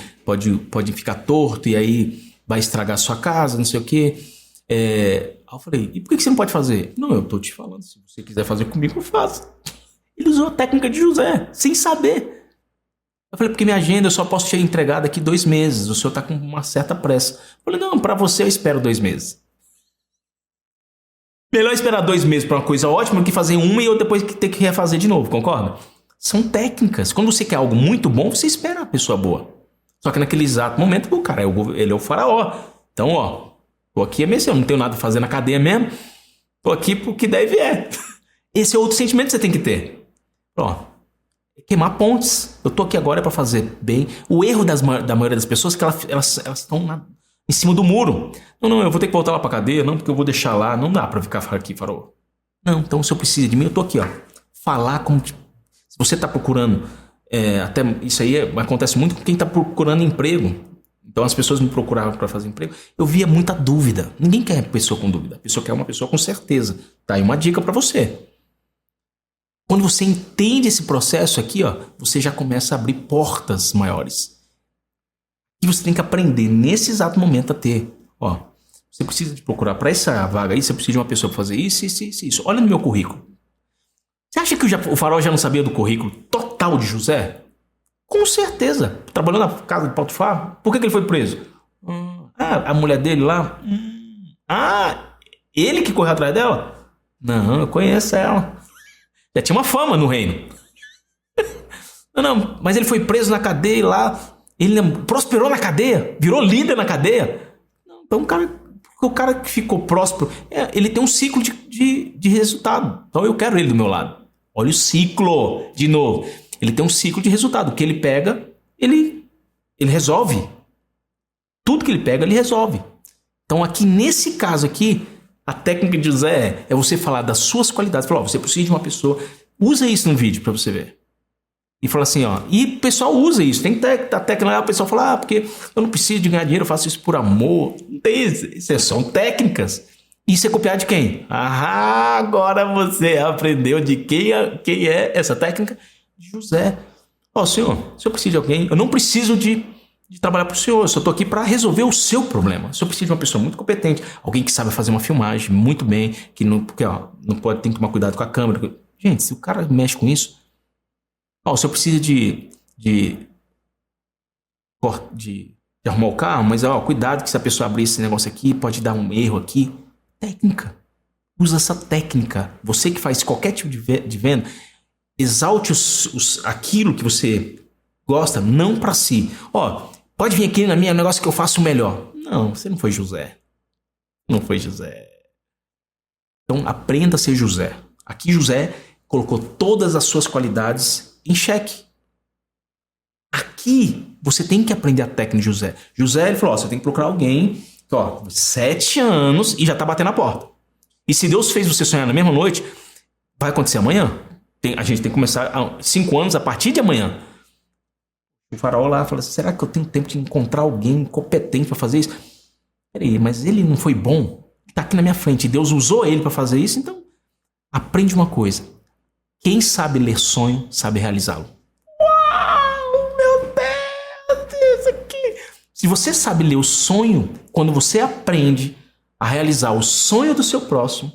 ficar torto e aí vai estragar a sua casa, não sei o quê. Aí eu falei, e por que você não pode fazer? Não, eu tô te falando, se você quiser fazer comigo, eu faço. Ele usou a técnica de José, sem saber. Eu falei, porque minha agenda eu só posso te entregar daqui 2 meses, o senhor tá com uma certa pressa. Eu falei, não, pra você eu espero 2 meses. Melhor esperar 2 meses pra uma coisa ótima do que fazer uma e eu depois ter que refazer de novo, concorda? São técnicas. Quando você quer algo muito bom, você espera a pessoa boa. Só que naquele exato momento, o cara, ele é o faraó. Então, tô aqui é mesmo, eu não tenho nada a fazer na cadeia mesmo. Tô aqui porque deve é. Esse é outro sentimento que você tem que ter. Queimar pontes. Eu tô aqui agora para fazer bem. O erro da maioria das pessoas é que elas estão em cima do muro. Não, eu vou ter que voltar lá pra cadeia. Não, porque eu vou deixar lá. Não dá pra ficar aqui, faraó. Não, então se eu preciso de mim, eu tô aqui, falar como... Se você tá procurando... até isso aí acontece muito com quem tá procurando emprego. Então as pessoas me procuravam para fazer emprego. Eu via muita dúvida. Ninguém quer pessoa com dúvida. A pessoa quer uma pessoa com certeza. Tá aí uma dica para você. Quando você entende esse processo aqui, você já começa a abrir portas maiores. E você tem que aprender nesse exato momento a ter. Você precisa de procurar para essa vaga aí, você precisa de uma pessoa para fazer isso. Olha no meu currículo. Você acha que o faraó já não sabia do currículo total de José? Com certeza. Trabalhou na casa de Potifar. Por que ele foi preso? A mulher dele lá. Ele que correu atrás dela? Não, eu conheço ela. Já tinha uma fama no reino. Não, mas ele foi preso na cadeia lá. Ele prosperou na cadeia. Virou líder na cadeia. Então o cara Porque o cara que ficou próspero, ele tem um ciclo de resultado. Então eu quero ele do meu lado. Olha o ciclo, de novo. Ele tem um ciclo de resultado. O que ele pega, ele resolve. Tudo que ele pega, ele resolve. Então aqui, nesse caso aqui, a técnica de José é você falar das suas qualidades. Falar, você precisa de uma pessoa. Usa isso no vídeo para você ver. E fala assim, ó. E o pessoal usa isso. Tem técnica lá, o pessoal fala, porque eu não preciso de ganhar dinheiro, eu faço isso por amor. Não tem isso. São técnicas. Isso é copiar de quem? Ah, agora você aprendeu de quem é essa técnica? De José. Ó, senhor, se eu preciso de alguém, eu não preciso de trabalhar para o senhor, eu só estou aqui para resolver o seu problema. Se eu preciso de uma pessoa muito competente, alguém que sabe fazer uma filmagem muito bem, que não, porque ó, não pode, tem que tomar cuidado com a câmera. Gente, se o cara mexe com isso, ó, se eu preciso de arrumar o carro, mas ó, cuidado que se a pessoa abrir esse negócio aqui, pode dar um erro aqui. Técnica. Usa essa técnica. Você que faz qualquer tipo de venda, exalte aquilo que você gosta, não para si. Ó, pode vir aqui na minha negócio que eu faço melhor. Não, você não foi José. Não foi José. Então aprenda a ser José. Aqui José colocou todas as suas qualidades em xeque. Aqui você tem que aprender a técnica de José. José, ele falou, ó, você tem que procurar alguém que, ó, 7 anos e já tá batendo a porta. E se Deus fez você sonhar na mesma noite, vai acontecer amanhã. A gente tem que começar 5 anos a partir de amanhã. O faraó lá fala assim, será que eu tenho tempo de encontrar alguém competente para fazer isso? Peraí, mas ele não foi bom? Tá aqui na minha frente. Deus usou ele para fazer isso, então aprende uma coisa. Quem sabe ler sonho, sabe realizá-lo. Uau, meu Deus, isso aqui. Se você sabe ler o sonho, quando você aprende a realizar o sonho do seu próximo,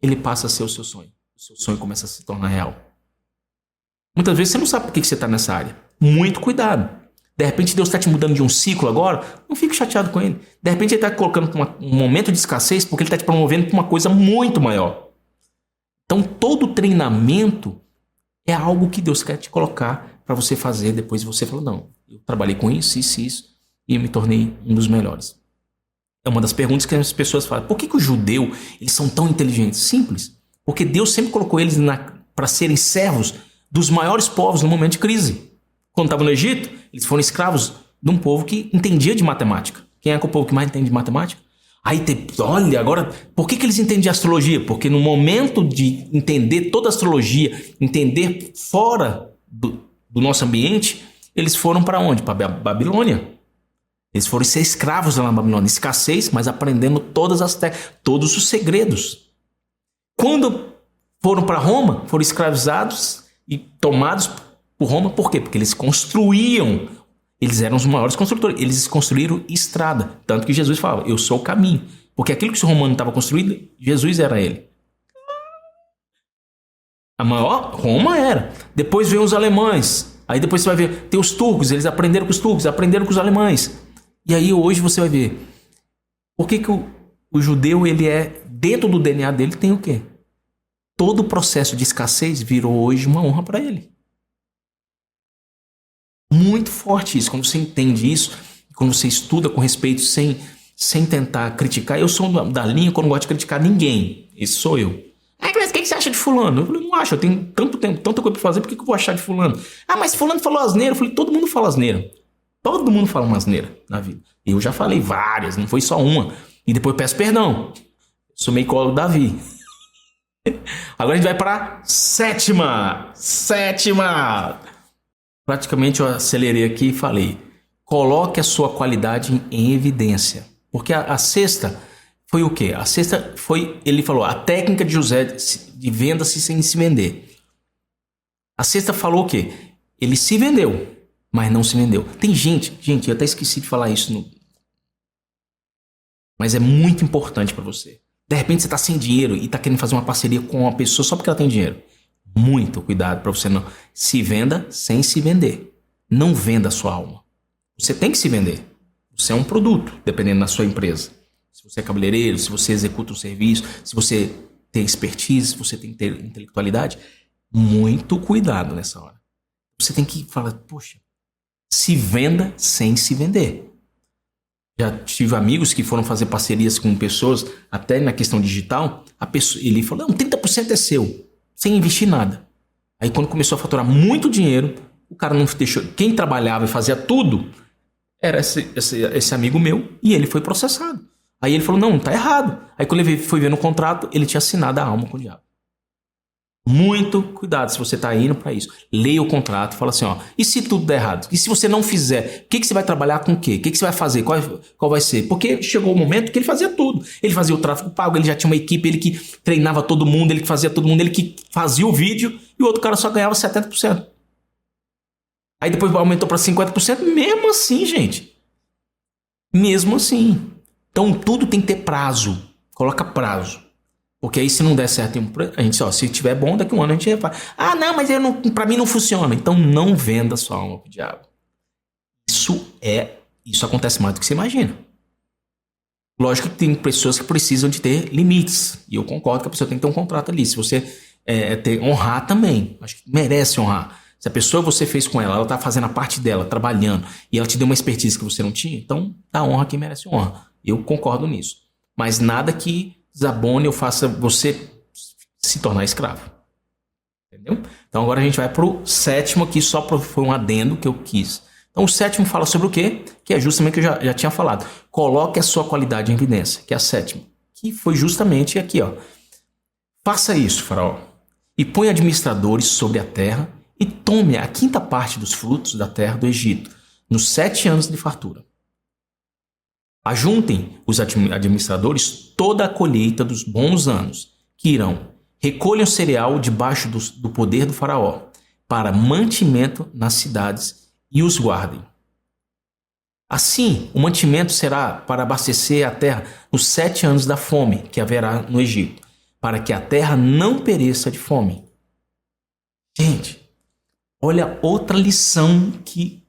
ele passa a ser o seu sonho. O seu sonho começa a se tornar real. Muitas vezes você não sabe por que você está nessa área. Muito cuidado. De repente Deus está te mudando de um ciclo agora, não fique chateado com ele. De repente ele está te colocando para um momento de escassez porque ele está te promovendo para uma coisa muito maior. Então todo treinamento é algo que Deus quer te colocar para você fazer. Depois você fala, não, eu trabalhei com isso e eu me tornei um dos melhores. É uma das perguntas que as pessoas falam. Por que os judeus eles são tão inteligentes? Simples. Porque Deus sempre colocou eles para serem servos dos maiores povos no momento de crise. Quando estavam no Egito, eles foram escravos de um povo que entendia de matemática. Quem é o povo que mais entende de matemática? Aí, olha, agora, por que eles entendem de astrologia? Porque no momento de entender toda a astrologia, entender fora do nosso ambiente, eles foram para onde? Para a Babilônia. Eles foram ser escravos lá na Babilônia. Escassez, mas aprendendo todas as técnicas, todos os segredos. Quando foram para Roma, foram escravizados e tomados por Roma. Por quê? Porque eles construíam. Eles eram os maiores construtores. Eles construíram estrada. Tanto que Jesus falava, eu sou o caminho. Porque aquilo que o romano estava construindo, Jesus era ele. A maior Roma era. Depois veio os alemães. Aí depois você vai ver, tem os turcos. Eles aprenderam com os turcos, aprenderam com os alemães. E aí hoje você vai ver. Por que o judeu, ele é, dentro do DNA dele, tem o quê? Todo o processo de escassez virou hoje uma honra para ele. Muito forte isso. Quando você entende isso, quando você estuda com respeito, sem tentar criticar. Eu sou da linha que eu não gosto de criticar ninguém. Esse sou eu. Ah, mas o que você acha de fulano? Eu falei, não acho, eu tenho tanto tempo, tanta coisa para fazer, por que eu vou achar de fulano? Ah, mas fulano falou asneira. Eu falei, todo mundo fala asneira. Todo mundo fala uma asneira na vida. Eu já falei várias, não foi só uma. E depois peço perdão. Sou meio colo Davi. Agora a gente vai para sétima. Praticamente eu acelerei aqui e falei, coloque a sua qualidade em evidência. Porque a sexta foi o quê? A sexta foi, ele falou, a técnica de José de venda-se sem se vender. A sexta falou o quê? Ele se vendeu, mas não se vendeu. Tem gente, eu até esqueci de falar isso, mas é muito importante para você. De repente você está sem dinheiro e está querendo fazer uma parceria com uma pessoa só porque ela tem dinheiro. Muito cuidado para você não se venda sem se vender. Não venda a sua alma. Você tem que se vender. Você é um produto, dependendo da sua empresa. Se você é cabeleireiro, se você executa um serviço, se você tem expertise, se você tem intelectualidade, muito cuidado nessa hora. Você tem que falar, poxa, se venda sem se vender. Já tive amigos que foram fazer parcerias com pessoas, até na questão digital, ele falou, não, 30% é seu, sem investir nada. Aí quando começou a faturar muito dinheiro, o cara não deixou, quem trabalhava e fazia tudo, era esse amigo meu, e ele foi processado. Aí ele falou, não, tá errado. Aí quando ele foi ver no contrato, ele tinha assinado a alma com o diabo. Muito cuidado se você está indo para isso. Leia o contrato e fala assim, ó, e se tudo der errado? E se você não fizer? O que você vai trabalhar com o quê? O que você vai fazer? Qual vai ser? Porque chegou o momento que ele fazia tudo. Ele fazia o tráfego pago, ele já tinha uma equipe, ele que treinava todo mundo, ele que fazia todo mundo, ele que fazia o vídeo, e o outro cara só ganhava 70%. Aí depois aumentou para 50%, mesmo assim, gente. Mesmo assim. Então tudo tem que ter prazo. Coloca prazo. Porque aí se não der certo, a gente, ó, se tiver bom, daqui a um ano a gente refaz. Ah, não, mas pra mim não funciona. Então não venda sua alma pro diabo. Isso acontece mais do que você imagina. Lógico que tem pessoas que precisam de ter limites. E eu concordo que a pessoa tem que ter um contrato ali. Se você honrar também. Acho que merece honrar. Se a pessoa você fez com ela tá fazendo a parte dela, trabalhando, e ela te deu uma expertise que você não tinha, então dá honra quem merece honra. Eu concordo nisso. Mas nada que desabone ou faça você se tornar escravo. Entendeu? Então agora a gente vai pro sétimo aqui, foi um adendo que eu quis. Então o sétimo fala sobre o quê? Que é justamente o que eu já tinha falado. Coloque a sua qualidade em evidência, que é a sétima. Que foi justamente aqui, ó. Faça isso, faraó, e põe administradores sobre a terra e tome a quinta parte dos frutos da terra do Egito, nos 7 anos de fartura. Ajuntem os administradores toda a colheita dos bons anos que irão. Recolham cereal debaixo do poder do faraó, para mantimento nas cidades, e os guardem. Assim, o mantimento será para abastecer a terra nos 7 anos da fome que haverá no Egito, para que a terra não pereça de fome. Gente, olha outra lição que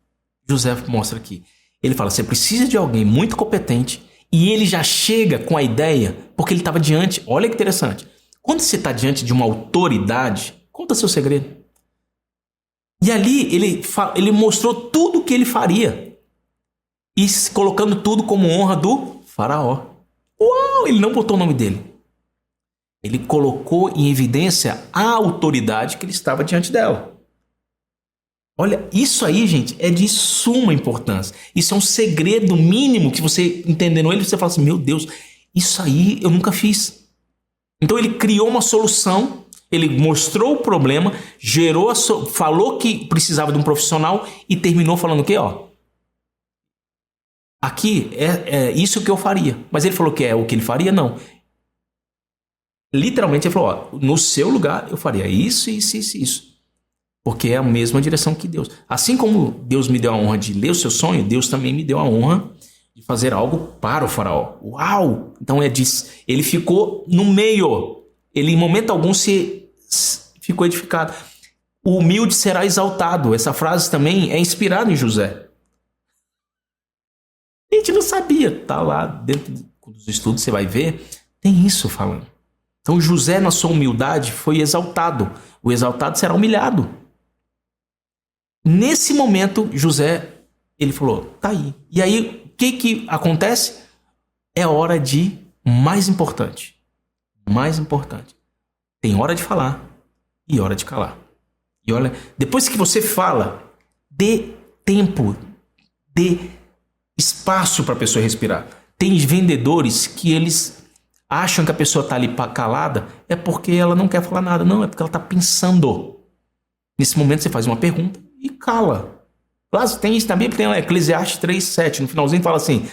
José mostra aqui. Ele fala, você precisa de alguém muito competente, e ele já chega com a ideia, porque ele estava diante, olha que interessante, quando você está diante de uma autoridade, conta seu segredo. E ali ele mostrou tudo o que ele faria, e colocando tudo como honra do faraó. Uau, ele não botou o nome dele. Ele colocou em evidência a autoridade que ele estava diante dela. Olha, isso aí, gente, é de suma importância. Isso é um segredo mínimo que você, entendendo ele, você fala assim, meu Deus, isso aí eu nunca fiz. Então ele criou uma solução, ele mostrou o problema, falou que precisava de um profissional e terminou falando o quê? Ó, aqui é isso que eu faria. Mas ele falou que é o que ele faria? Não. Literalmente ele falou, ó, no seu lugar eu faria isso, isso, isso, isso. Porque é a mesma direção que Deus. Assim como Deus me deu a honra de ler o seu sonho, Deus também me deu a honra de fazer algo para o faraó. Uau! Então ele ficou no meio. Ele em momento algum ficou edificado. O humilde será exaltado. Essa frase também é inspirada em José. A gente não sabia. Tá lá dentro dos estudos, você vai ver. Tem isso falando. Então José, na sua humildade, foi exaltado. O exaltado será humilhado. Nesse momento, José, ele falou, tá aí. E aí, o que acontece? É hora de mais importante. Mais importante. Tem hora de falar e hora de calar. E olha, depois que você fala, dê tempo, dê espaço para a pessoa respirar. Tem vendedores que eles acham que a pessoa está ali calada é porque ela não quer falar nada. Não, é porque ela está pensando. Nesse momento você faz uma pergunta e cala. Lá tem isso também, tem Eclesiastes 3:7. No finalzinho fala assim,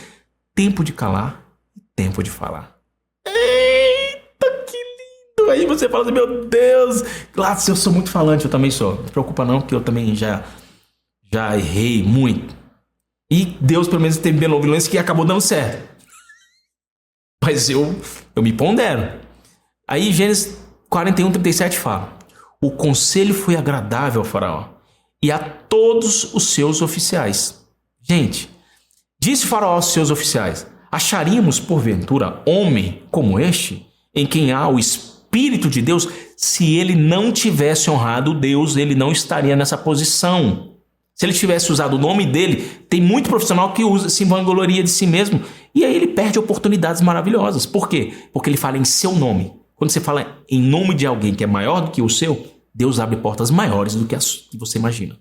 tempo de calar e tempo de falar. Eita, que lindo! Aí você fala assim, meu Deus! Claro, eu sou muito falante, eu também sou. Não se preocupa não, porque eu também já errei muito. E Deus pelo menos teve benevolência que acabou dando certo. Mas eu me pondero. Aí Gênesis 41:37 fala, o conselho foi agradável ao faraó e a todos os seus oficiais. Gente, disse o faraó aos seus oficiais, acharíamos porventura homem como este, em quem há o Espírito de Deus? Se ele não tivesse honrado Deus, ele não estaria nessa posição. Se ele tivesse usado o nome dele, tem muito profissional que se vangloria de si mesmo e aí ele perde oportunidades maravilhosas. Por quê? Porque ele fala em seu nome. Quando você fala em nome de alguém que é maior do que o seu, Deus abre portas maiores do que as que você imagina.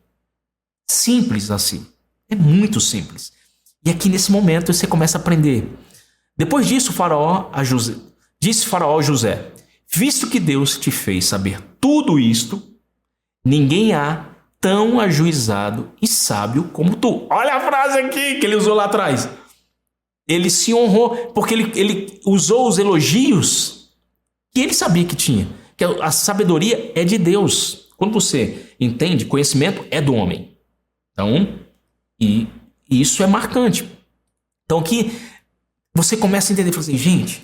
Simples assim. É muito simples. E aqui nesse momento você começa a aprender. Depois disso, disse Faraó a José: visto que Deus te fez saber tudo isto, ninguém há tão ajuizado e sábio como tu. Olha a frase aqui que ele usou lá atrás. Ele se honrou porque ele usou os elogios que ele sabia que tinha. Que a sabedoria é de Deus. Quando você entende, conhecimento é do homem. Então, e isso é marcante. Então aqui você começa a entender, fala assim, gente,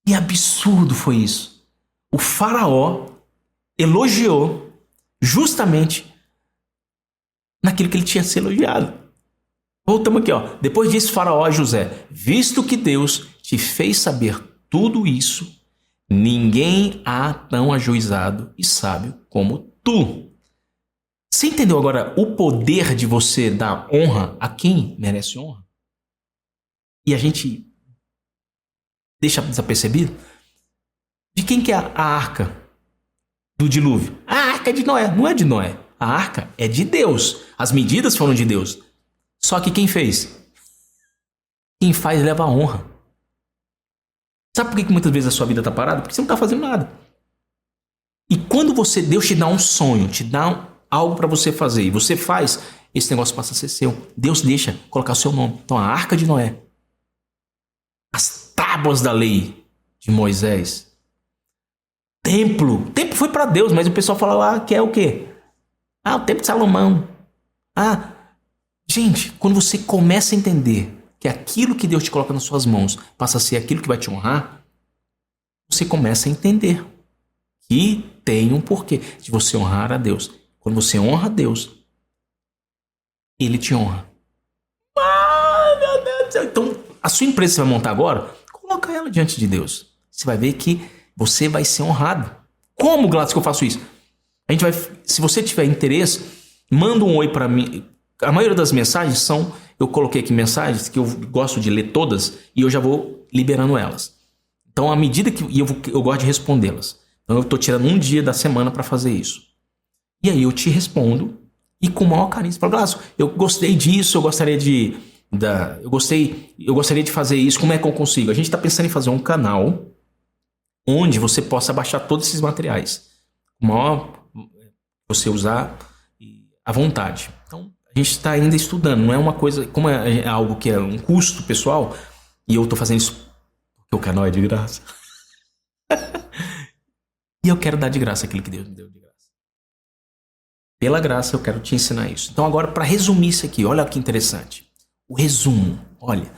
que absurdo foi isso. O faraó elogiou justamente naquilo que ele tinha sido elogiado. Voltamos aqui, ó. Depois disse Faraó a José: visto que Deus te fez saber tudo isso, ninguém há tão ajuizado e sábio como tu. Você entendeu agora o poder de você dar honra a quem merece honra? E a gente deixa desapercebido? De quem que é a arca do dilúvio? A arca é de Noé. Não é de Noé. A arca é de Deus. As medidas foram de Deus. Só que quem fez? Quem faz leva a honra. Sabe por que muitas vezes a sua vida está parada? Porque você não está fazendo nada. E quando Deus te dá um sonho, te dá algo para você fazer, e você faz, esse negócio passa a ser seu. Deus deixa colocar o seu nome. Então a arca de Noé, as tábuas da lei de Moisés, templo. O templo foi para Deus, mas o pessoal fala lá que é o quê? Ah, o templo de Salomão. Gente, quando você começa a entender que aquilo que Deus te coloca nas suas mãos passa a ser aquilo que vai te honrar, você começa a entender que tem um porquê de você honrar a Deus. Quando você honra a Deus, Ele te honra. Meu Deus do céu. Então, a sua empresa que você vai montar agora, coloca ela diante de Deus. Você vai ver que você vai ser honrado. Como, Gladys, que eu faço isso? A gente vai, se você tiver interesse, manda um oi para mim. A maioria das mensagens são, eu coloquei aqui mensagens que eu gosto de ler todas e eu já vou liberando elas. Então, à medida que eu gosto de respondê-las. Então, eu estou tirando um dia da semana para fazer isso. E aí eu te respondo e com o maior carinho, você fala, Glácio, eu gostei disso, eu gostaria de fazer isso, como é que eu consigo? A gente está pensando em fazer um canal onde você possa baixar todos esses materiais. O maior você usar à vontade. Então, a gente está ainda estudando, não é uma coisa, como é algo que é um custo pessoal, e eu estou fazendo isso porque o canal é de graça. E eu quero dar de graça aquilo que Deus me deu de graça. Pela graça, eu quero te ensinar isso. Então, agora, para resumir isso aqui, olha que interessante. O resumo, olha.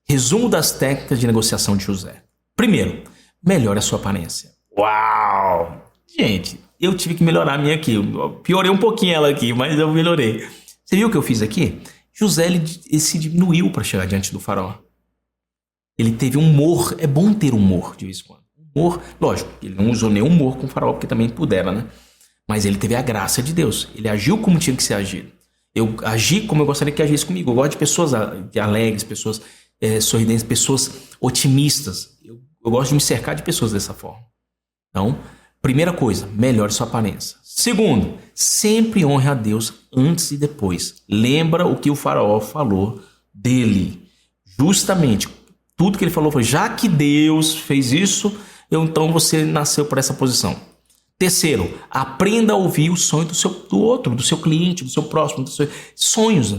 Resumo das técnicas de negociação de José. Primeiro, melhore a sua aparência. Uau! Gente, eu tive que melhorar a minha aqui. Eu piorei um pouquinho ela aqui, mas eu melhorei. Você viu o que eu fiz aqui? José, ele se diminuiu para chegar diante do faraó. Ele teve humor. É bom ter humor de vez em quando. Humor, lógico, ele não usou nenhum humor com o faraó, porque também pudera, né? Mas ele teve a graça de Deus. Ele agiu como tinha que ser agido. Eu agi como eu gostaria que agisse comigo. Eu gosto de pessoas alegres, pessoas sorridentes, pessoas otimistas. Eu gosto de me cercar de pessoas dessa forma. Então, primeira coisa, melhore sua aparência. Segundo, sempre honre a Deus antes e depois. Lembra o que o faraó falou dele. Justamente, tudo que ele falou foi, já que Deus fez isso, então você nasceu por essa posição. Terceiro, aprenda a ouvir o sonho do outro, do seu cliente, do seu próximo, dos seus sonhos.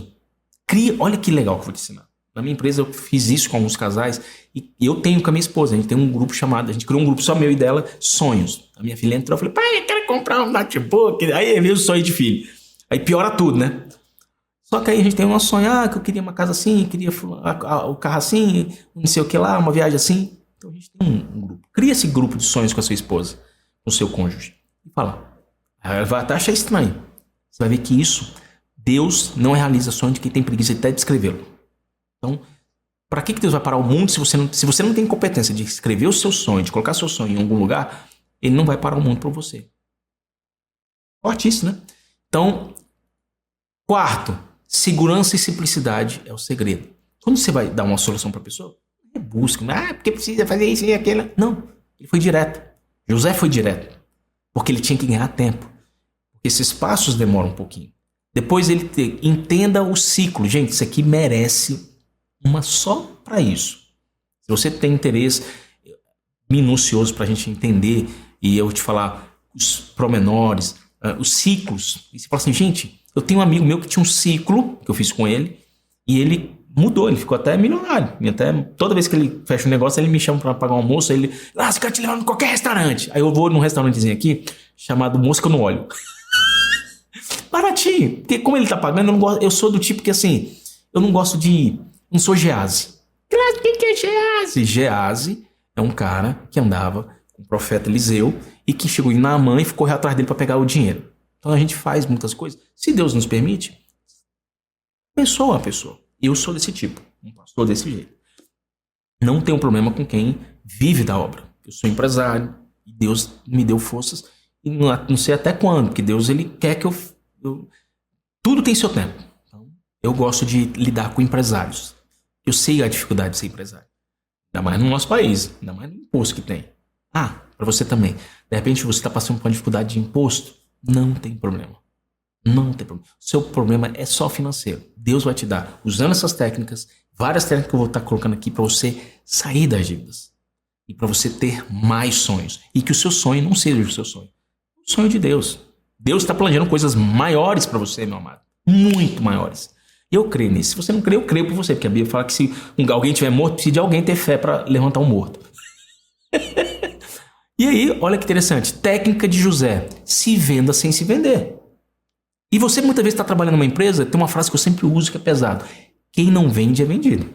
Olha que legal que eu vou te ensinar. Na minha empresa eu fiz isso com alguns casais e eu tenho com a minha esposa, a gente tem um grupo chamado, a gente criou um grupo só meu e dela, sonhos. A minha filha entrou, eu falei, pai, eu quero comprar um notebook. Aí veio o sonho de filho. Aí piora tudo, né? Só que aí a gente tem um sonho, que eu queria uma casa assim, queria o carro assim, não sei o que lá, uma viagem assim. Então a gente tem um grupo. Cria esse grupo de sonhos com a sua esposa, com o seu cônjuge. E fala. Ela vai até achar estranho. Você vai ver que isso, Deus não realiza sonho de quem tem preguiça até de escrevê-lo. Então, para que Deus vai parar o mundo se você não tem competência de escrever o seu sonho, de colocar seu sonho em algum lugar, Ele não vai parar o mundo para você. Forte isso, né? Então, Quarto, segurança e simplicidade é o segredo. Quando você vai dar uma solução para a pessoa, busca, porque precisa fazer isso e aquilo. Não, ele foi direto. José foi direto, porque ele tinha que ganhar tempo. Esses passos demoram um pouquinho. Depois ele entenda o ciclo. Gente, isso aqui merece uma só para isso. Se você tem interesse minucioso para a gente entender e eu te falar os promenores, os ciclos. E você fala assim, gente, eu tenho um amigo meu que tinha um ciclo que eu fiz com ele e ele mudou, ele ficou até milionário. E até toda vez que ele fecha um negócio, ele me chama para pagar um almoço, ele, você quer te levar em qualquer restaurante. Aí eu vou num restaurantezinho aqui chamado Mosca no Óleo. Baratinho, porque como ele tá pagando, eu sou do tipo que assim, eu não gosto de, não sou Geazi. O que é Geazi? Geazi é um cara que andava com o profeta Eliseu e que chegou em Naamã e correu atrás dele para pegar o dinheiro. Então a gente faz muitas coisas. Se Deus nos permite, abençoa a pessoa. Eu sou desse tipo, um pastor desse jeito. Não tenho problema com quem vive da obra. Eu sou empresário e Deus me deu forças e não sei até quando, porque Deus ele quer que eu tudo tem seu tempo. Então, eu gosto de lidar com empresários. Eu sei a dificuldade de ser empresário. Ainda mais no nosso país, ainda mais no imposto que tem. Para você também. De repente você está passando por uma dificuldade de imposto, não tem problema. Não tem problema. Seu problema é só financeiro. Deus vai te dar, usando essas técnicas, várias técnicas que eu vou estar colocando aqui para você sair das dívidas. E para você ter mais sonhos. E que o seu sonho não seja o seu sonho. O sonho de Deus. Deus está planejando coisas maiores para você, meu amado. Muito maiores. E eu creio nisso. Se você não crê, eu creio por você. Porque a Bíblia fala que se alguém estiver morto, precisa de alguém ter fé para levantar um morto. E aí, olha que interessante. Técnica de José. Se venda sem se vender. E você muitas vezes está trabalhando numa empresa, tem uma frase que eu sempre uso que é pesado. Quem não vende é vendido.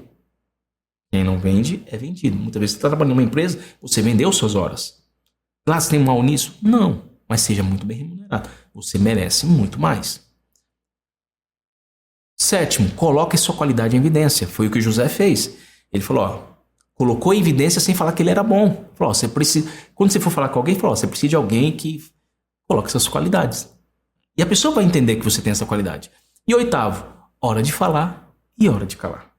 Quem não vende é vendido. Muitas vezes você está trabalhando numa empresa, você vendeu suas horas. Lá você tem mal nisso? Não. Mas seja muito bem remunerado. Você merece muito mais. Sétimo, coloque sua qualidade em evidência. Foi o que José fez. Ele falou, colocou em evidência sem falar que ele era bom. Falou, você precisa, quando você for falar com alguém, falou, você precisa de alguém que coloque essas qualidades. E a pessoa vai entender que você tem essa qualidade. E oitavo, hora de falar e hora de calar.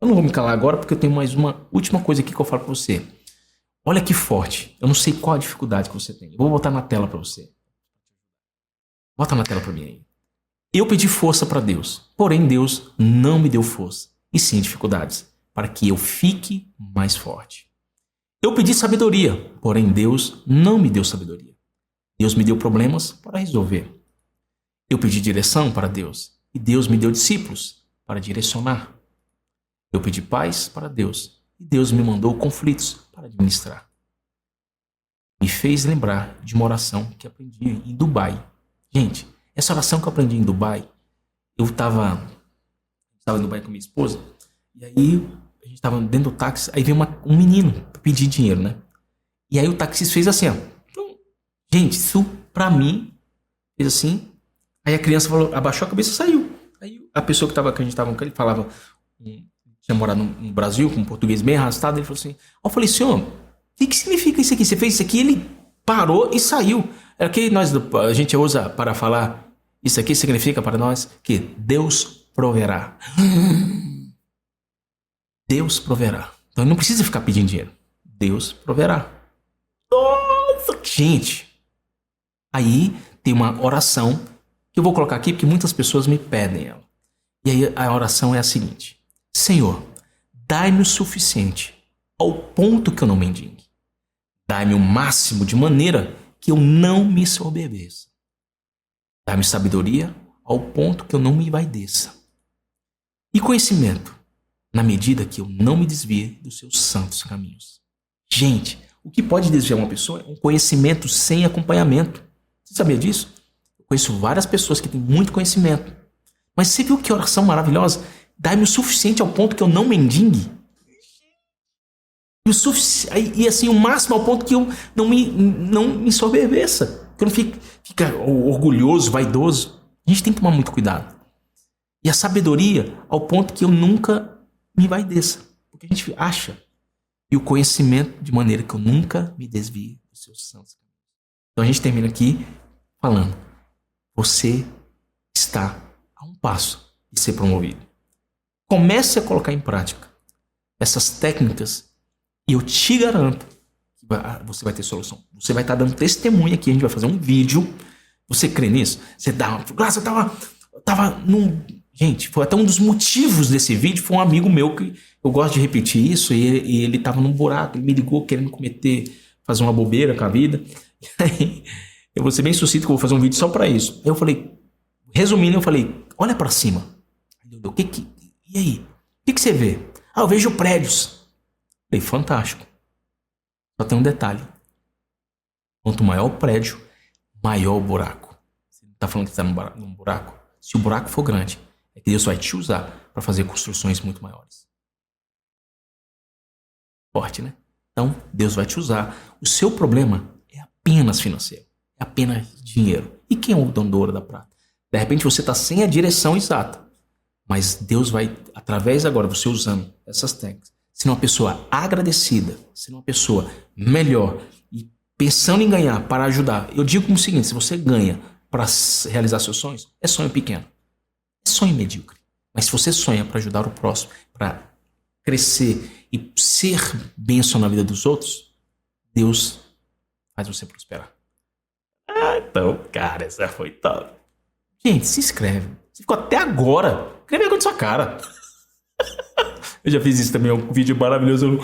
Eu não vou me calar agora porque eu tenho mais uma última coisa aqui que eu falo para você. Olha que forte. Eu não sei qual a dificuldade que você tem. Eu vou botar na tela para você. Bota na tela para mim aí. Eu pedi força para Deus, porém Deus não me deu força, e sim dificuldades, para que eu fique mais forte. Eu pedi sabedoria, porém Deus não me deu sabedoria. Deus me deu problemas para resolver. Eu pedi direção para Deus, e Deus me deu discípulos para direcionar. Eu pedi paz para Deus, e Deus me mandou conflitos para administrar. Me fez lembrar de uma oração que aprendi em Dubai. Gente, essa oração que eu aprendi em Dubai, eu estava em Dubai com minha esposa, e aí a gente estava dentro do táxi, aí veio um menino pedir dinheiro, né? E aí o taxista fez assim, ó. Então, gente, isso pra mim, fez assim, aí a criança falou, abaixou a cabeça e saiu. Aí a pessoa que a gente estava com ele falava, tinha morado no Brasil, com um português bem arrastado, ele falou assim, eu falei, senhor, o que significa isso aqui? Você fez isso aqui? Ele parou e saiu. É que a gente usa para falar, isso aqui significa para nós que Deus proverá. Deus proverá. Então não precisa ficar pedindo dinheiro. Deus proverá. Nossa, gente. Aí tem uma oração que eu vou colocar aqui porque muitas pessoas me pedem ela. E aí a oração é a seguinte: Senhor, dai-me o suficiente ao ponto que eu não mendigue. Dai-me o máximo de maneira que eu não me soberbeça. Dá-me sabedoria ao ponto que eu não me envaideça. E conhecimento, na medida que eu não me desvie dos seus santos caminhos. Gente, o que pode desviar uma pessoa é um conhecimento sem acompanhamento. Você sabia disso? Eu conheço várias pessoas que têm muito conhecimento. Mas você viu que oração maravilhosa? Dá-me o suficiente ao ponto que eu não mendigue. E assim, o máximo ao ponto que eu não me soberbeça. Que eu não fique orgulhoso, vaidoso. A gente tem que tomar muito cuidado. E a sabedoria ao ponto que eu nunca me envaideça. Porque a gente acha. E o conhecimento de maneira que eu nunca me desvie dos seus santos. Então a gente termina aqui falando. Você está a um passo de ser promovido. Comece a colocar em prática essas técnicas e eu te garanto que você vai ter solução. Você vai estar dando testemunho aqui, a gente vai fazer um vídeo. Você crê nisso? Você dá uma... Graça, eu tava num... Gente, foi até um dos motivos desse vídeo, foi um amigo meu que eu gosto de repetir isso, e ele tava num buraco, ele me ligou querendo fazer uma bobeira com a vida. E aí, eu vou ser bem sucinto que eu vou fazer um vídeo só pra isso. Aí eu falei, resumindo, eu falei, olha pra cima. E aí? O que você vê? Eu vejo prédios. Eu falei, fantástico. Só tem um detalhe. Quanto maior o prédio, maior o buraco. Você não tá falando que tá num buraco? Se o buraco for grande, é que Deus vai te usar para fazer construções muito maiores. Forte, né? Então, Deus vai te usar. O seu problema é apenas financeiro. É apenas dinheiro. E quem é o dono do ouro da prata? De repente você está sem a direção exata. Mas Deus vai, através agora, você usando essas técnicas, sendo uma pessoa agradecida, sendo uma pessoa melhor e pensando em ganhar para ajudar. Eu digo como o seguinte, se você ganha para realizar seus sonhos, é sonho pequeno. É sonho medíocre. Mas se você sonha para ajudar o próximo, para crescer e ser bênção na vida dos outros, Deus faz você prosperar. Então, cara, essa foi top. Gente, se inscreve. Você ficou até agora. Cria vergonha de sua cara. Eu já fiz isso também, é um vídeo maravilhoso.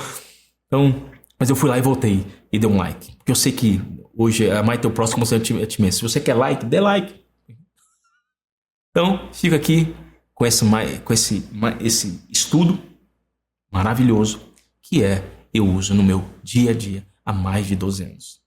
Então, mas eu fui lá e voltei e dei um like. Porque eu sei que hoje a mais teu próximo você é te mesmo. Se você quer like, dê like. Então, fica aqui com esse estudo maravilhoso que eu uso no meu dia a dia há mais de 12 anos.